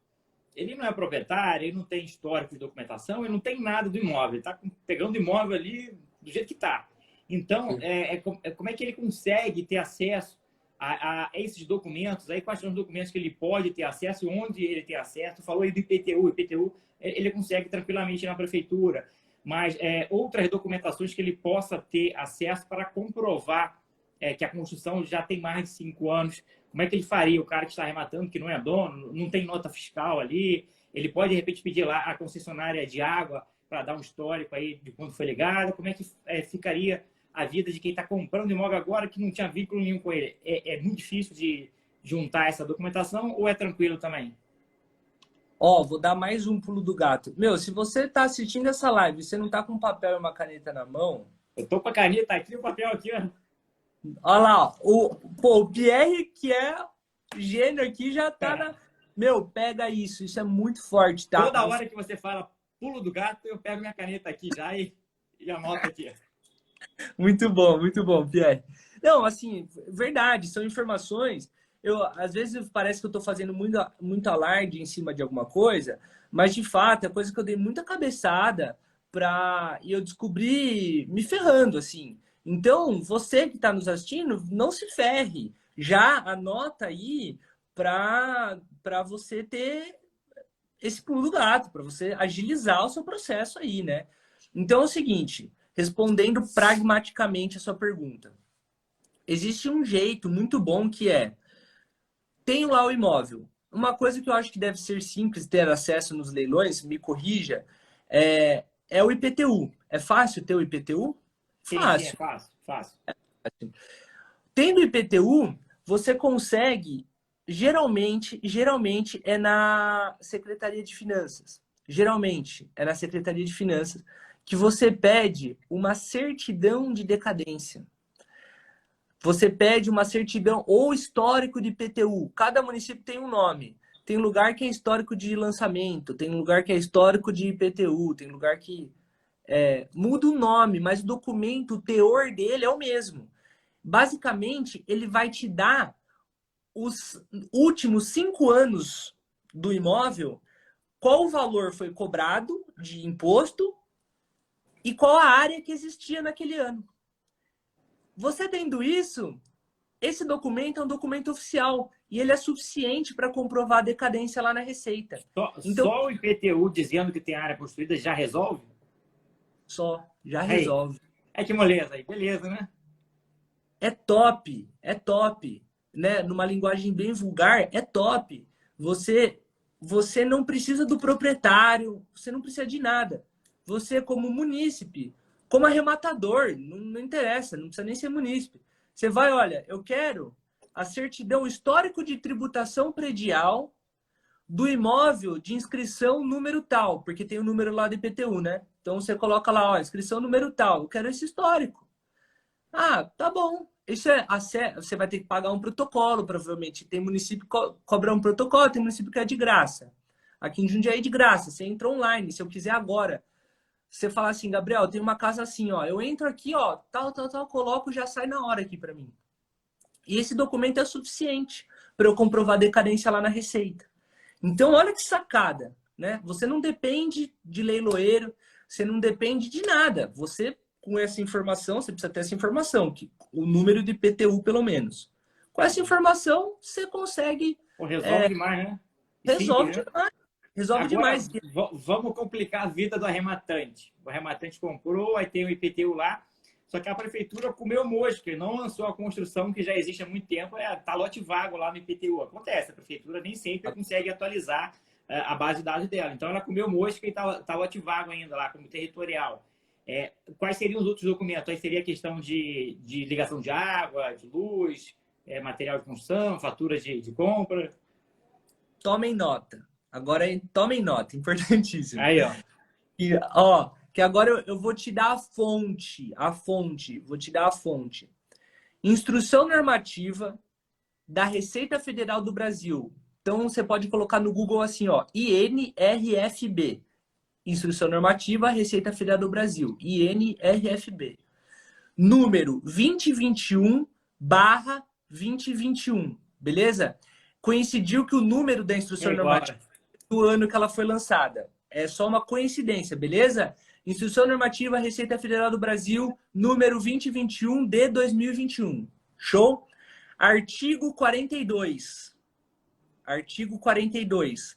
ele não é proprietário, ele não tem histórico de documentação, ele não tem nada do imóvel, ele está pegando o imóvel ali do jeito que está. Então, como é que ele consegue ter acesso a esses documentos aí? Quais são os documentos que ele pode ter acesso e onde ele tem acesso? Falou aí do IPTU. IPTU ele consegue tranquilamente ir na prefeitura, mas outras documentações que ele possa ter acesso para comprovar que a construção já tem mais de 5 anos. Como é que ele faria? O cara que está arrematando, que não é dono, não tem nota fiscal ali, ele pode, de repente, pedir lá a concessionária de água para dar um histórico aí de quando foi ligado. Como é que ficaria a vida de quem está comprando imóvel agora que não tinha vínculo nenhum com ele? É muito difícil de juntar essa documentação ou é tranquilo também? Vou dar mais um pulo do gato. Se você está assistindo essa live e você não está com um papel e uma caneta na mão... Eu tô com a caneta aqui, o papel aqui, ó. Olha lá, Pô, o Pierre, que é gênio aqui, já tá na... Meu, pega isso. Isso é muito forte, tá? Toda hora que você fala pulo do gato, eu pego minha caneta aqui já e anoto aqui. Muito bom, Pierre. Não, assim, verdade, são informações. Às vezes parece que eu estou fazendo muito alarde em cima de alguma coisa, mas de fato é coisa que eu dei muita cabeçada e eu descobri me ferrando, assim. Então, você que está nos assistindo, não se ferre. Já anota aí para você ter esse pulo do gato, para você agilizar o seu processo aí, né? Então é o seguinte, respondendo pragmaticamente a sua pergunta. Existe um jeito muito bom que é, tenho lá o imóvel. Uma coisa que eu acho que deve ser simples ter acesso nos leilões, me corrija, é o IPTU. É fácil ter o IPTU? Sim, é Fácil. fácil, fácil. Tendo IPTU, você consegue, geralmente é na Secretaria de Finanças. Geralmente é na Secretaria de Finanças que você pede uma certidão de decadência. Você pede uma certidão ou histórico de IPTU. Cada município tem um nome. Tem lugar que é histórico de lançamento, tem lugar que é histórico de IPTU, tem lugar que muda o nome, mas o documento, o teor dele é o mesmo. Basicamente, ele vai te dar os últimos 5 anos do imóvel, qual o valor foi cobrado de imposto e qual a área que existia naquele ano. Você tendo isso, esse documento é um documento oficial e ele é suficiente para comprovar a decadência lá na Receita. Então, Só o IPTU dizendo que tem área construída já resolve? já Aí, resolve. que moleza aí, beleza, né? É top, né? Numa linguagem bem vulgar, é top. Você não precisa do proprietário, você não precisa de nada. Você, como munícipe, como arrematador, não interessa, não precisa nem ser munícipe. Você vai, olha, eu quero a certidão histórico de tributação predial do imóvel de inscrição número tal, porque tem o número lá do IPTU, né? Então você coloca lá, ó, inscrição número tal, eu quero esse histórico. Ah, tá bom. Isso você vai ter que pagar um protocolo, provavelmente. Tem município que cobra um protocolo, tem município que é de graça. Aqui em Jundiaí é de graça. Você entra online, se eu quiser agora. Você fala assim, Gabriel, tem uma casa assim, ó. Eu entro aqui, ó, tal, coloco, já sai na hora aqui para mim. E esse documento é suficiente para eu comprovar a decadência lá na Receita. Então, olha que sacada, né? Você não depende de leiloeiro, você não depende de nada. Você, com essa informação, você precisa ter essa informação, que o número de IPTU, pelo menos. Com essa informação, você consegue... Pô, resolve demais, né? Resolve Simples, né? demais. Resolve Agora, demais. vamos complicar a vida do arrematante. O arrematante comprou, aí tem o IPTU lá, só que a prefeitura comeu mosca e não lançou a construção que já existe há muito tempo, tá lote vago lá no IPTU. Acontece, a prefeitura nem sempre consegue atualizar a base de dados dela. Então, ela comeu mosca e tá lote vago ainda lá, como territorial. Quais seriam os outros documentos? Aí seria a questão de ligação de água, de luz, material de construção, faturas de compra. Tomem nota. Agora, tomem nota, importantíssimo. Aí, ó. E, ó, que agora eu vou te dar a fonte, vou te dar a fonte. Instrução normativa da Receita Federal do Brasil. Então, você pode colocar no Google assim, ó, INRFB. Instrução normativa, Receita Federal do Brasil. INRFB. Número 2021/2021. Beleza? Coincidiu que o número da instrução normativa do ano que ela foi lançada. É só uma coincidência, beleza? Instrução normativa Receita Federal do Brasil, número 2021 de 2021. Show? Artigo 42. Artigo 42.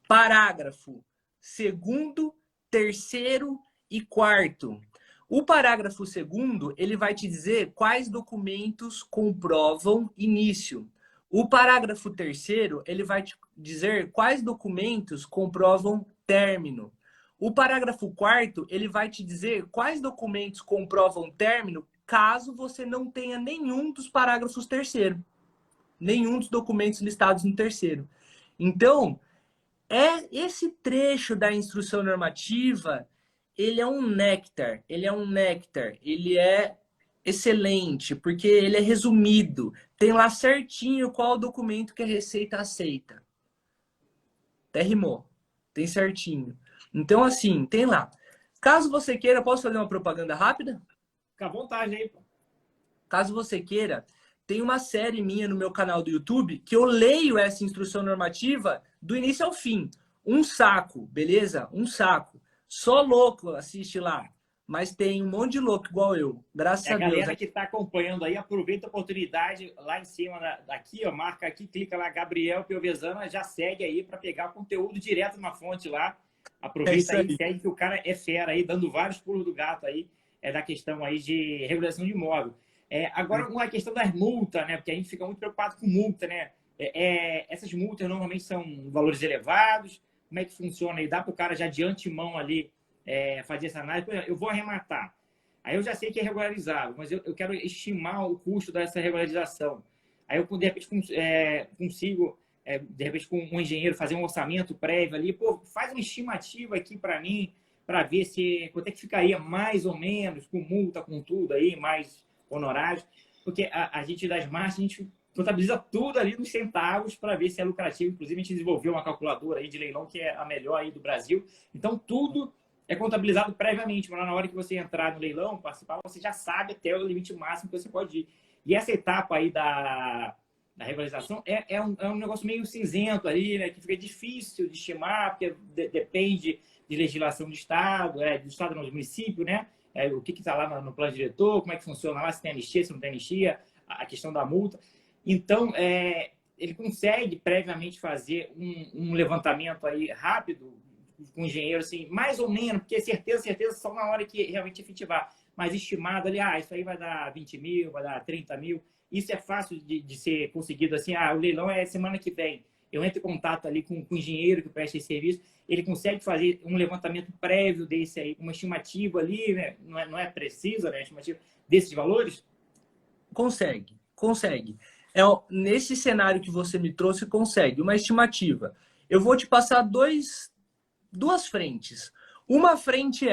Parágrafo 2º, 3º e 4º. O parágrafo 2º, ele vai te dizer quais documentos comprovam início. O parágrafo 3º, ele vai te dizer quais documentos comprovam término. O parágrafo 4º, ele vai te dizer quais documentos comprovam término caso você não tenha nenhum dos parágrafos 3º. Nenhum dos documentos listados no 3º. Então, esse trecho da instrução normativa, ele é um néctar, ele é excelente, porque ele é resumido. Tem lá certinho qual documento que a Receita aceita. Até rimou. Tem certinho. Então, assim, tem lá. Caso você queira, posso fazer uma propaganda rápida? Fica à vontade aí, pô. Caso você queira, tem uma série minha no meu canal do YouTube que eu leio essa instrução normativa do início ao fim. Um saco, beleza? Um saco. Só louco assiste lá. Mas tem um monte de louco igual eu. Graças A a Deus. galera que está acompanhando aí, aproveita a oportunidade lá em cima, daqui, ó, marca aqui, clica lá, Gabriel Piovesana, já segue aí para pegar o conteúdo direto na fonte lá. Aproveita aí, segue que o cara é fera aí, dando vários pulos do gato aí, da questão aí de regulação de imóvel. Agora, uma questão das multas, né? Porque a gente fica muito preocupado com multa, né? Essas multas normalmente são valores elevados. Como é que funciona aí? Dá para o cara já de antemão ali fazer essa análise? Por exemplo, eu vou arrematar. Aí eu já sei que é regularizável, mas eu quero estimar o custo dessa regularização. Aí eu, de repente, consigo, de repente, com um engenheiro, fazer um orçamento prévio ali. Pô, faz uma estimativa aqui para mim, para ver quanto é que ficaria mais ou menos, com multa, com tudo aí, mais honorários. Porque a gente das margens, a gente contabiliza tudo ali nos centavos para ver se é lucrativo. Inclusive, a gente desenvolveu uma calculadora aí de leilão que é a melhor aí do Brasil. Então, tudo é contabilizado previamente, mas na hora que você entrar no leilão, participar, você já sabe até o limite máximo que você pode ir. E essa etapa aí da regularização é um negócio meio cinzento ali, né? Que fica difícil de estimar, porque depende de legislação do Estado, do Estado não, do município, né? O que está lá no plano diretor, como é que funciona lá, se tem anistia, se não tem anistia, a questão da multa. Então, ele consegue previamente fazer um levantamento aí rápido, com o engenheiro, assim, mais ou menos, porque certeza só na hora que realmente efetivar. Mas estimado ali, isso aí vai dar 20 mil, vai dar 30 mil. Isso é fácil de ser conseguido assim, o leilão é semana que vem. Eu entro em contato ali com o engenheiro que presta esse serviço, ele consegue fazer um levantamento prévio desse aí, uma estimativa ali, né? Não é precisa, né? Estimativa desses valores? Consegue. Nesse cenário que você me trouxe, consegue. Uma estimativa. Eu vou te passar duas frentes. Uma frente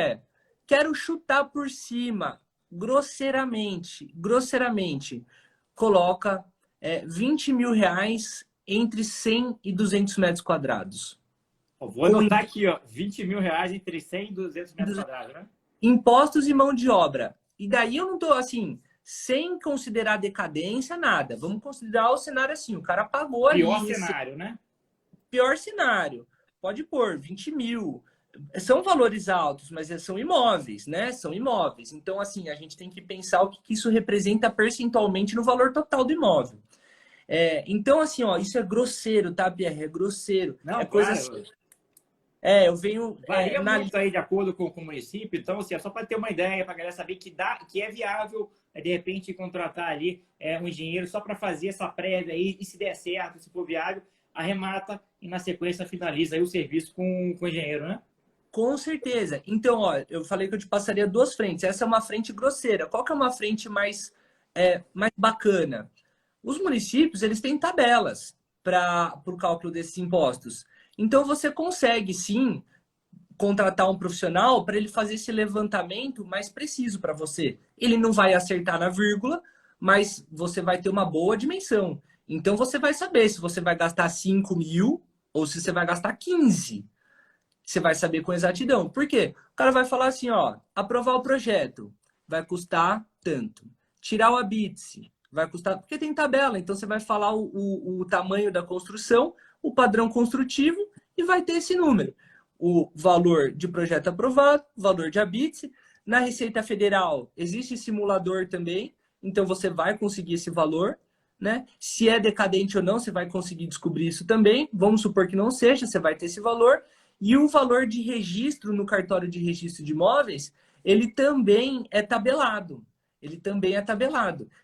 quero chutar por cima, grosseiramente, coloca 20 mil reais entre 100 e 200 metros quadrados. Vou anotar aqui, ó, 20 mil reais entre 100 e 200 metros quadrados, né? Impostos e mão de obra. E daí eu não tô assim, sem considerar decadência, nada. Vamos considerar o cenário assim, o cara pagou ali. Pior cenário, né? Pior cenário. Pode pôr 20 mil. São valores altos, mas são imóveis, né? São imóveis. Então, assim, a gente tem que pensar o que isso representa percentualmente no valor total do imóvel. Então, assim, ó, isso é grosseiro, tá, Pierre? É grosseiro. Não, coisa claro. assim. Eu venho... Varia muito aí de acordo com o município. Então, assim, é só para ter uma ideia, para a galera saber que é viável, de repente, contratar ali um engenheiro só para fazer essa prévia aí, e se der certo, se for viável, arremata e, na sequência, finaliza aí o serviço com o engenheiro, né? Com certeza. Então, ó, eu falei que eu te passaria duas frentes. Essa é uma frente grosseira. Qual que é uma frente mais bacana? Os municípios, eles têm tabelas para o cálculo desses impostos. Então, você consegue, sim, contratar um profissional para ele fazer esse levantamento mais preciso para você. Ele não vai acertar na vírgula, mas você vai ter uma boa dimensão. Então, você vai saber se você vai gastar 5 mil ou se você vai gastar 15. Você vai saber com exatidão. Por quê? O cara vai falar assim, ó, aprovar o projeto vai custar tanto. Tirar o habite vai custar... Porque tem tabela, então você vai falar o tamanho da construção, o padrão construtivo e vai ter esse número. O valor de projeto aprovado, valor de habite. Na Receita Federal existe simulador também, então você vai conseguir esse valor, né? Se é decadente ou não, você vai conseguir descobrir isso também. Vamos supor que não seja, você vai ter esse valor. E o valor de registro no cartório de registro de imóveis, ele também é tabelado.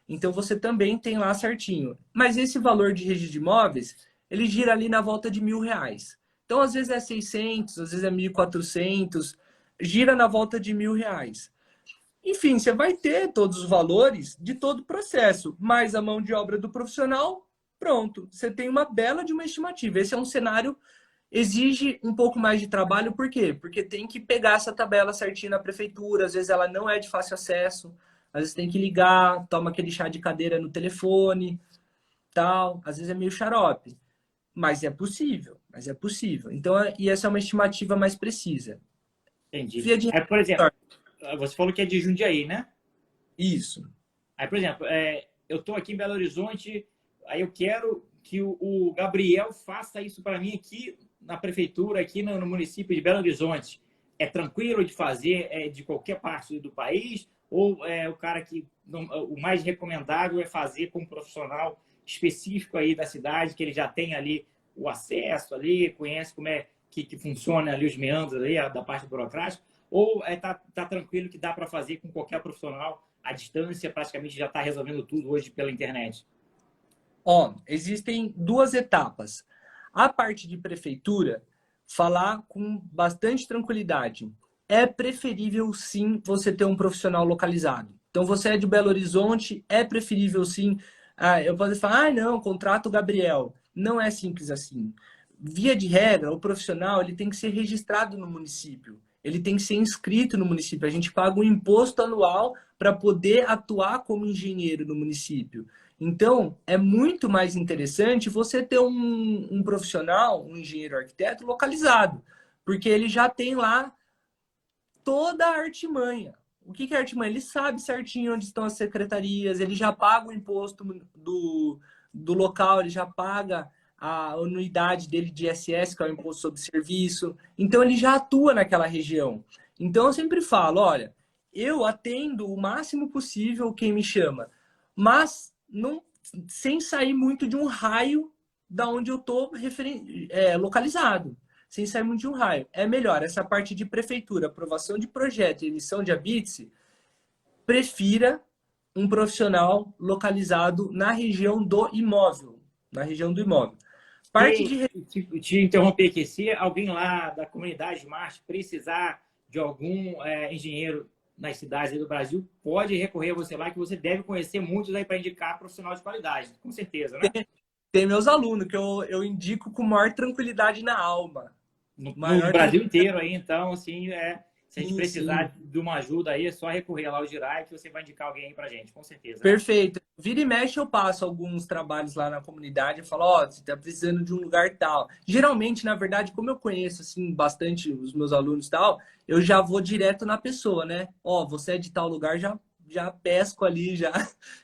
Então, você também tem lá certinho. Mas esse valor de registro de imóveis, ele gira ali na volta de R$1.000. Então, às vezes é 600, às vezes é 1.400, gira na volta de R$1.000. Enfim, você vai ter todos os valores de todo o processo, mais a mão de obra do profissional, pronto. Você tem uma bela de uma estimativa. Esse é um cenário... Exige um pouco mais de trabalho, por quê? Porque tem que pegar essa tabela certinha na prefeitura, às vezes ela não é de fácil acesso, às vezes tem que ligar, toma aquele chá de cadeira no telefone, tal. Às vezes é meio xarope. Mas é possível, mas é possível. Então, e essa é uma estimativa mais precisa. Entendi. Via de Aí, por exemplo, você falou que é de Jundiaí, né? isso. Aí, por exemplo, eu estou aqui em Belo Horizonte, aí eu quero que o Gabriel faça isso para mim aqui na prefeitura, aqui no município de Belo Horizonte. É tranquilo de fazer de qualquer parte do país? Ou o cara que o mais recomendável é fazer com um profissional específico aí da cidade, que ele já tem ali o acesso ali, conhece como é que funciona ali os meandros ali, da parte burocrática? Ou tá tranquilo que dá para fazer com qualquer profissional à distância, praticamente já está resolvendo tudo hoje pela internet? Ó, existem duas etapas. A parte de prefeitura, falar com bastante tranquilidade. É preferível, sim, você ter um profissional localizado. Então, você é de Belo Horizonte, é preferível, sim. Eu posso falar, não, contrato o Gabriel. Não é simples assim. Via de regra, o profissional ele tem que ser registrado no município. Ele tem que ser inscrito no município. A gente paga um imposto anual para poder atuar como engenheiro no município. Então, é muito mais interessante você ter um profissional, um engenheiro arquiteto localizado, porque ele já tem lá toda a artimanha. O que é artimanha? Ele sabe certinho onde estão as secretarias, ele já paga o imposto do local, ele já paga a anuidade dele de ISS, que é o Imposto sobre Serviço. Então, ele já atua naquela região. Então, eu sempre falo, olha, eu atendo o máximo possível quem me chama, mas não, sem sair muito de um raio da onde eu estou localizado, sem sair muito de um raio. É melhor essa parte de prefeitura, aprovação de projeto e emissão de habite, prefira um profissional localizado na região do imóvel. Na região do imóvel. Parte de... Te interromper aqui, se alguém lá da comunidade Smart precisar de algum engenheiro nas cidades do Brasil, pode recorrer a você lá, que você deve conhecer muitos aí para indicar profissional de qualidade, com certeza, né? Tem meus alunos que eu indico com maior tranquilidade na alma. No Brasil inteiro aí, então, assim, se a gente sim, precisar sim. de uma ajuda aí, é só recorrer lá ao Girai que você vai indicar alguém aí pra gente, com certeza, né? Perfeito. Vira e mexe, eu passo alguns trabalhos lá na comunidade e falo, ó, você tá precisando de um lugar tal. Geralmente, na verdade, como eu conheço, assim, bastante os meus alunos e tal, eu já vou direto na pessoa, né? Ó, você é de tal lugar, já pesco ali, já,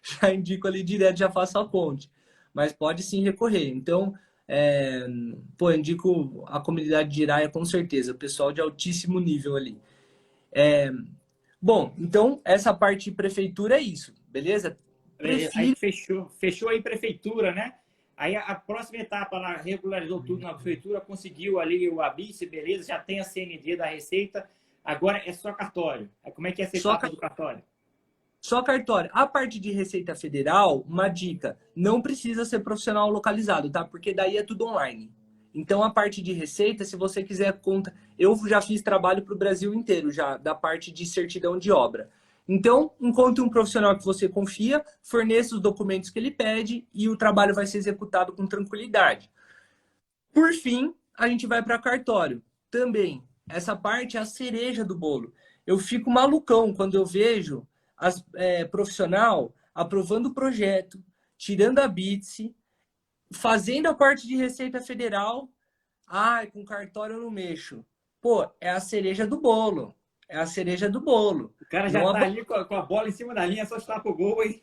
já indico ali direto, já faço a ponte. Mas pode sim recorrer. Então, eu indico a comunidade de Jiraya com certeza, pessoal de altíssimo nível ali. Bom, então essa parte de prefeitura é isso, beleza? Aí Prefiro. fechou aí prefeitura, né? Aí a próxima etapa, ela regularizou tudo na prefeitura, conseguiu ali o ABICE, beleza, já tem a CND da Receita, agora é só cartório. Como é que é essa Só, etapa do cartório? só cartório. A parte de Receita Federal, uma dica: não precisa ser profissional localizado, tá? Porque daí é tudo online. Então, a parte de Receita, se você quiser conta. Eu já fiz trabalho para o Brasil inteiro, já, da parte de certidão de obra. Então, encontre um profissional que você confia, forneça os documentos que ele pede e o trabalho vai ser executado com tranquilidade. Por fim, a gente vai para cartório. Também, essa parte é a cereja do bolo. Eu fico malucão quando eu vejo profissional aprovando o projeto, tirando a BITSE, fazendo a parte de Receita Federal. Ai, com cartório eu não mexo. Pô, é a cereja do bolo. É a cereja do bolo. O cara já Não tá ali com a bola em cima da linha, é só chutar pro gol, hein?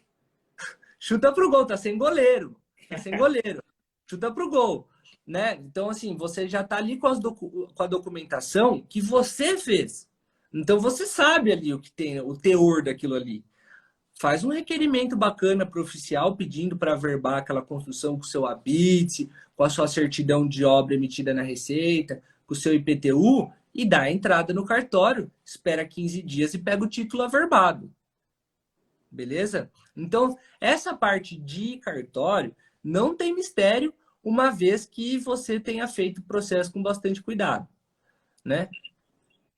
chuta pro gol, tá sem goleiro. Tá sem goleiro. Chuta pro gol. Né? Então, assim, você já tá ali com a documentação que você fez. Então, você sabe ali o que tem, o teor daquilo ali. Faz um requerimento bacana para o oficial pedindo para averbar aquela construção com o seu habite, com a sua certidão de obra emitida na Receita, com o seu IPTU e dá a entrada no cartório. Espera 15 dias e pega o título averbado. Beleza? Então, essa parte de cartório não tem mistério, uma vez que você tenha feito o processo com bastante cuidado, né?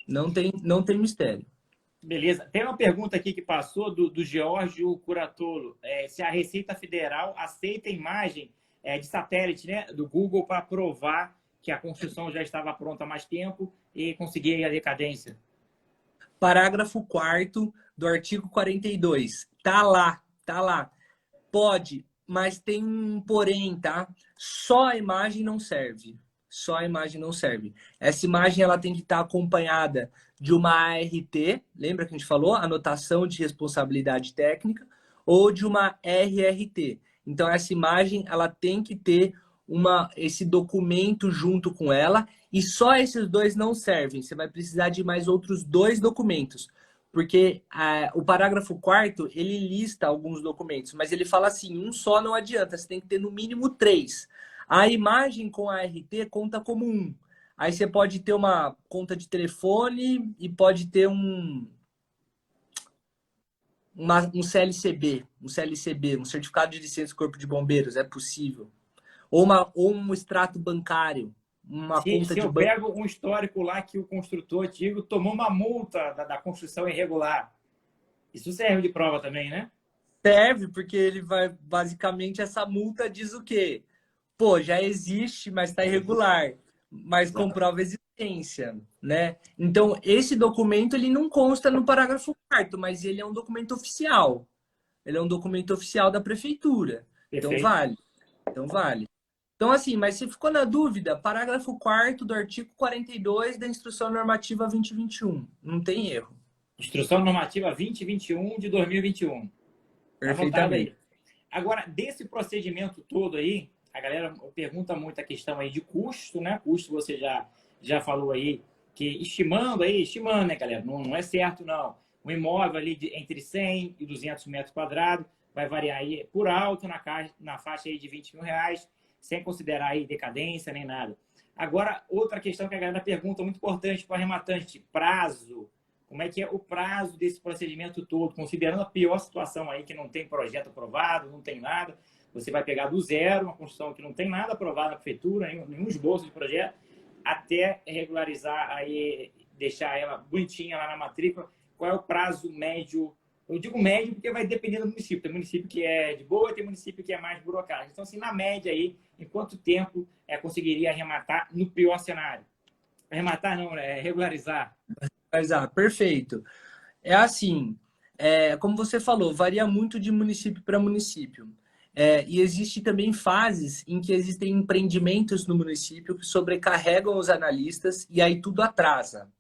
Não tem mistério. Beleza. Tem uma pergunta aqui que passou do Geórgio Curatolo. Se a Receita Federal aceita a imagem de satélite, né, do Google para provar que a construção já estava pronta há mais tempo e conseguir a decadência. Parágrafo 4º do artigo 42. Tá lá, tá lá. Pode, mas tem um porém, tá? Só a imagem não serve. Só a imagem não serve. Essa imagem ela tem que estar acompanhada de uma ART, lembra que a gente falou? Anotação de responsabilidade técnica, ou de uma RRT. Então, essa imagem ela tem que ter esse documento junto com ela, e só esses dois não servem. Você vai precisar de mais outros 2 documentos. Porque o parágrafo 4º, ele lista alguns documentos, mas ele fala assim, um só não adianta, você tem que ter no mínimo 3. A imagem com a RT conta como 1. Aí você pode ter uma conta de telefone e pode ter um CLCB, um certificado de licença do Corpo de Bombeiros, é possível. Ou um extrato bancário, uma conta Se de eu banco. pego um histórico lá que o construtor antigo tomou uma multa da construção irregular, isso serve de prova também, né? Serve, porque ele vai, basicamente, essa multa diz o quê? Pô, já existe, mas está irregular, mas Exato. comprova a existência, né? Então, esse documento, ele não consta no parágrafo 4º, mas ele é um documento oficial. Ele é um documento oficial da prefeitura. Então, Perfeito. vale. Então, vale. Então, assim, mas se ficou na dúvida, parágrafo 4º do artigo 42 da Instrução Normativa 2021. Não tem erro. Instrução Normativa 2021 de 2021. Tá anotado Perfeitamente. aí. Agora, desse procedimento todo aí, a galera pergunta muito a questão aí de custo, né? Custo você já falou aí, que estimando, né, galera? Não é certo, não. Um imóvel ali entre 100 e 200 metros quadrados vai variar aí por alto na faixa aí de 20 mil reais, sem considerar aí decadência nem nada. Agora, outra questão que a galera pergunta muito importante para o arrematante, prazo. Como é que é o prazo desse procedimento todo, considerando a pior situação aí, que não tem projeto aprovado, não tem nada, você vai pegar do zero uma construção que não tem nada aprovado na prefeitura, nenhum esboço de projeto, até regularizar aí, deixar ela bonitinha lá na matrícula. Qual é o prazo médio? Eu digo médio porque vai depender do município. Tem município que é de boa, tem município que é mais burocrático. Então, assim, na média aí, em quanto tempo conseguiria arrematar no pior cenário? Arrematar não, regularizar. Mas, perfeito. É assim, como você falou, varia muito de município para município. E existe também fases em que existem empreendimentos no município que sobrecarregam os analistas e aí tudo atrasa.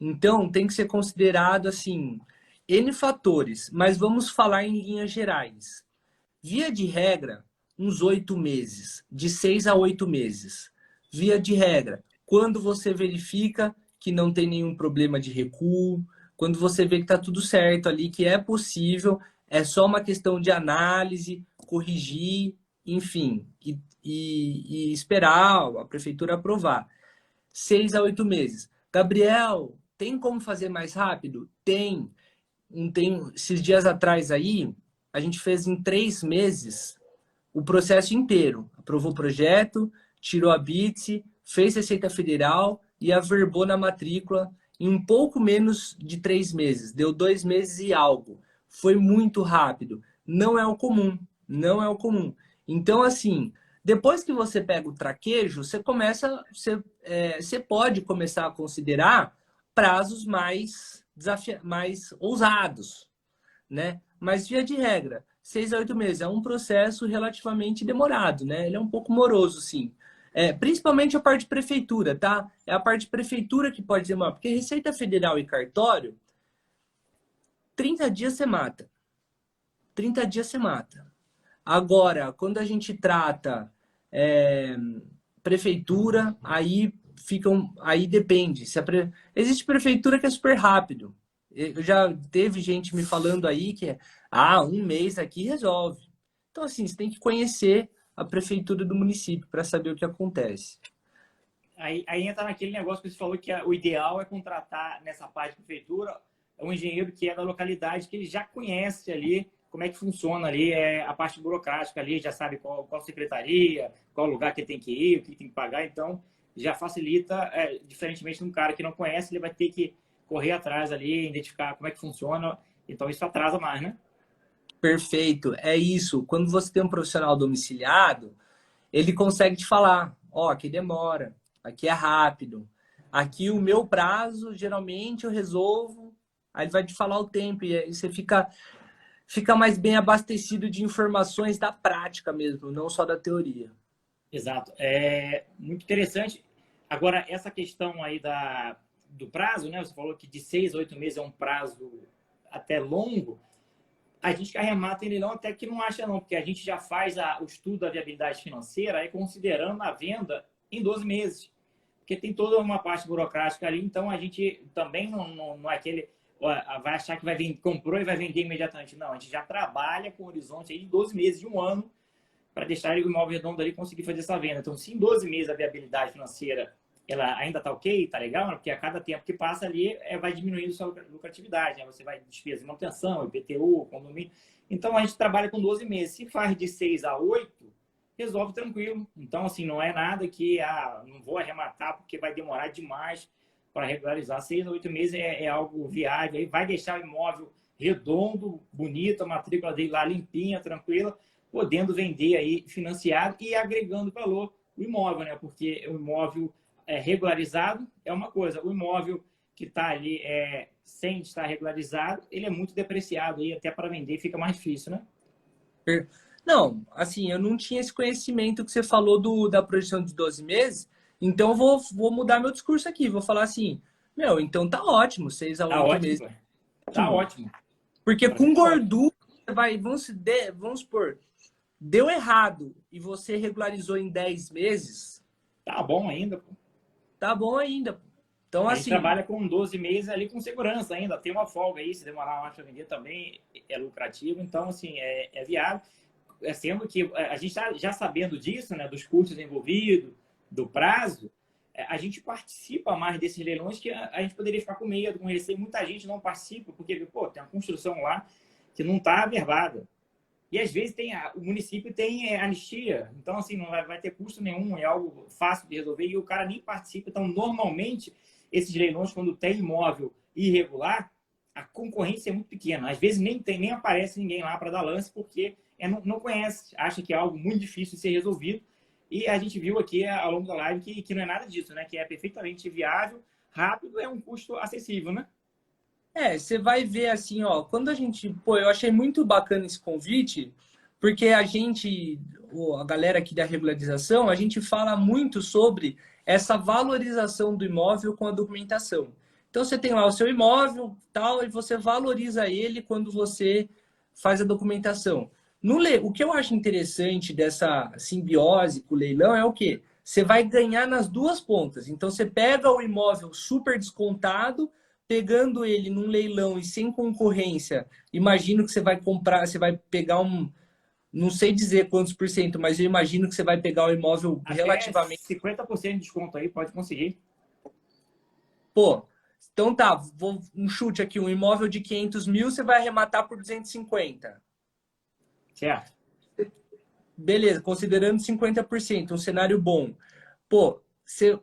Então, tem que ser considerado, assim, N fatores, mas vamos falar em linhas gerais. Via de regra, uns 8 meses, de 6 a 8 meses. Via de regra, quando você verifica que não tem nenhum problema de recuo, quando você vê que está tudo certo ali, que é possível, é só uma questão de análise, corrigir, enfim, e esperar a prefeitura aprovar. 6 a 8 meses. Gabriel, tem como fazer mais rápido? Tem. Esses dias atrás aí, a gente fez em 3 meses o processo inteiro. Aprovou o projeto, tirou a BITS, fez Receita Federal e averbou na matrícula em um pouco menos de 3 meses. Deu 2 meses e algo. Foi muito rápido. Não é o comum. Não é o comum. Então, assim, depois que você pega o traquejo, você pode começar a considerar prazos mais ousados, né? Mas, via de regra, 6 a 8 meses é um processo relativamente demorado, né? Ele é um pouco moroso, sim. Principalmente a parte de prefeitura, tá? É a parte de prefeitura que pode demorar, porque Receita Federal e cartório, 30 dias você mata. 30 dias você mata. Agora, quando a gente trata prefeitura, aí depende. Existe prefeitura que é super rápido. Eu já teve gente me falando aí que um mês aqui resolve. Então, assim, você tem que conhecer a prefeitura do município para saber o que acontece. Aí entra naquele negócio que você falou que o ideal é contratar nessa parte de prefeitura um engenheiro que é da localidade, que ele já conhece ali como é que funciona ali a parte burocrática ali, já sabe qual secretaria, qual lugar que ele tem que ir, o que tem que pagar, então já facilita, diferentemente de um cara que não conhece, ele vai ter que correr atrás ali, identificar como é que funciona, então isso atrasa mais, né? Perfeito, é isso. Quando você tem um profissional domiciliado, ele consegue te falar, aqui demora, aqui é rápido, aqui o meu prazo, geralmente eu resolvo Aí ele vai te falar o tempo e aí você fica mais bem abastecido de informações da prática mesmo, não só da teoria. Exato. É muito interessante. Agora, essa questão aí do prazo, né? Você falou que de 6 a 8 meses é um prazo até longo. A gente que arremata em leilão até que não acha não, porque a gente já faz o estudo da viabilidade financeira aí considerando a venda em 12 meses. Porque tem toda uma parte burocrática ali, então a gente também não é aquele... vai achar que comprou e vai vender imediatamente. Não, a gente já trabalha com um horizonte aí de 12 meses, de um ano, para deixar o imóvel redondo ali e conseguir fazer essa venda. Então, se em 12 meses a viabilidade financeira ela ainda está ok, está legal, porque a cada tempo que passa ali vai diminuindo sua lucratividade, né? Você vai despesa de manutenção, IPTU, condomínio. Então, a gente trabalha com 12 meses. Se faz de 6 a 8, resolve tranquilo. Então, assim, não é nada que não vou arrematar porque vai demorar demais para regularizar. 6 a 8 meses é algo viável. Aí vai deixar o imóvel redondo, bonito, a matrícula dele lá limpinha, tranquila, podendo vender aí financiado e agregando valor o imóvel, né? Porque o imóvel regularizado é uma coisa, o imóvel que está ali sem estar regularizado, ele é muito depreciado aí, até para vender fica mais difícil, né? Não, assim, eu não tinha esse conhecimento que você falou da projeção de 12 meses, então eu vou mudar meu discurso aqui, vou falar assim, então tá ótimo, 6 a Tá 8 ótimo, meses. pô. Tá ótimo. Porque Pra mim com tá ótimo. gordura, vamos supor, deu errado e você regularizou em 10 meses, Tá bom ainda, pô. tá bom ainda. Pô. Então, A gente assim, trabalha com 12 meses ali com segurança ainda. Tem uma folga aí, se demorar mais para vender também é lucrativo. Então, assim, é viável. Sendo que a gente já sabendo disso, né, dos custos envolvidos, do prazo, a gente participa mais desses leilões que a gente poderia ficar com medo, com receio. Muita gente não participa porque, pô, tem uma construção lá que não está averbada. E às vezes o município tem anistia, então assim, não vai ter custo nenhum, é algo fácil de resolver e o cara nem participa. Então, normalmente, esses leilões, quando tem imóvel irregular, a concorrência é muito pequena. Às vezes nem aparece ninguém lá para dar lance, porque não conhece, acha que é algo muito difícil de ser resolvido. E a gente viu aqui ao longo da live que não é nada disso, né? Que é perfeitamente viável, rápido, é um custo acessível, né? você vai ver assim, ó, quando a gente, eu achei muito bacana esse convite, porque a galera aqui da regularização, a gente fala muito sobre essa valorização do imóvel com a documentação. Então você tem lá o seu imóvel, tal, e você valoriza ele quando você faz a documentação. O que eu acho interessante dessa simbiose com o leilão é o quê? Você vai ganhar nas duas pontas. Então você pega o imóvel super descontado, pegando ele num leilão e sem concorrência, imagino que você vai comprar, você vai pegar não sei dizer quantos por cento, mas eu imagino que você vai pegar o imóvel Até relativamente. 50% de desconto aí, pode conseguir. Pô, então tá, um chute aqui, um imóvel de 500 mil, você vai arrematar por 250. Certo. Beleza, considerando 50%, um cenário bom. Pô,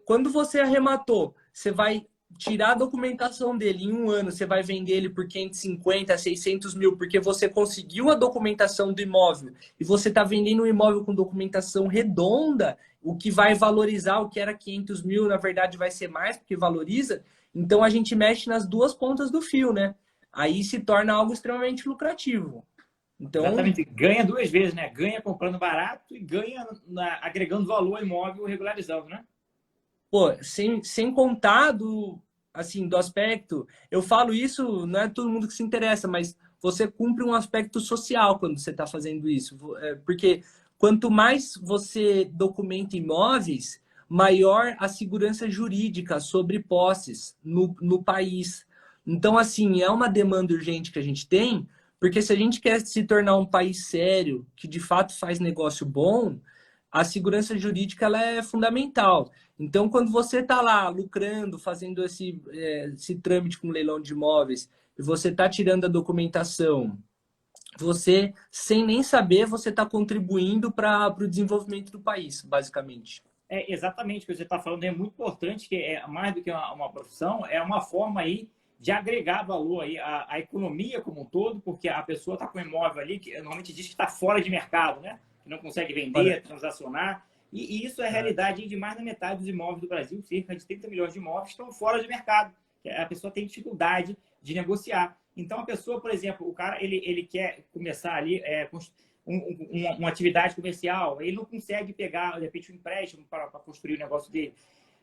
quando você arrematou, você vai tirar a documentação dele em um ano, você vai vender ele por 550, 600 mil, porque você conseguiu a documentação do imóvel e você está vendendo um imóvel com documentação redonda, o que vai valorizar o que era 500 mil, na verdade vai ser mais, porque valoriza. Então a gente mexe nas duas pontas do fio, né? Aí se torna algo extremamente lucrativo. Então, Exatamente. Ganha duas vezes, né? Ganha comprando barato e ganha agregando valor ao imóvel regularizando, né? pô, sem contar assim, do aspecto, eu falo isso, não é todo mundo que se interessa, mas você cumpre um aspecto social quando você está fazendo isso. Porque quanto mais você documenta imóveis, maior a segurança jurídica sobre posses no país. Então, assim, é uma demanda urgente que a gente tem, porque se a gente quer se tornar um país sério, que de fato faz negócio bom, a segurança jurídica ela é fundamental. Então, quando você está lá lucrando, fazendo esse trâmite com leilão de imóveis, e você está tirando a documentação, você, sem nem saber, você está contribuindo para o desenvolvimento do país, basicamente. Exatamente o que você está falando, é muito importante, que é mais do que uma profissão, é uma forma aí de agregar valor aí à economia como um todo, porque a pessoa está com um imóvel ali que normalmente diz que está fora de mercado, né? Que não consegue Olha, vender, transacionar. E isso é realidade de mais da metade dos imóveis do Brasil, cerca de 30 milhões de imóveis estão fora de mercado. A pessoa tem dificuldade de negociar. Então, a pessoa, por exemplo, o cara ele quer começar ali uma atividade comercial, ele não consegue pegar, de repente, um empréstimo para construir o negócio dele.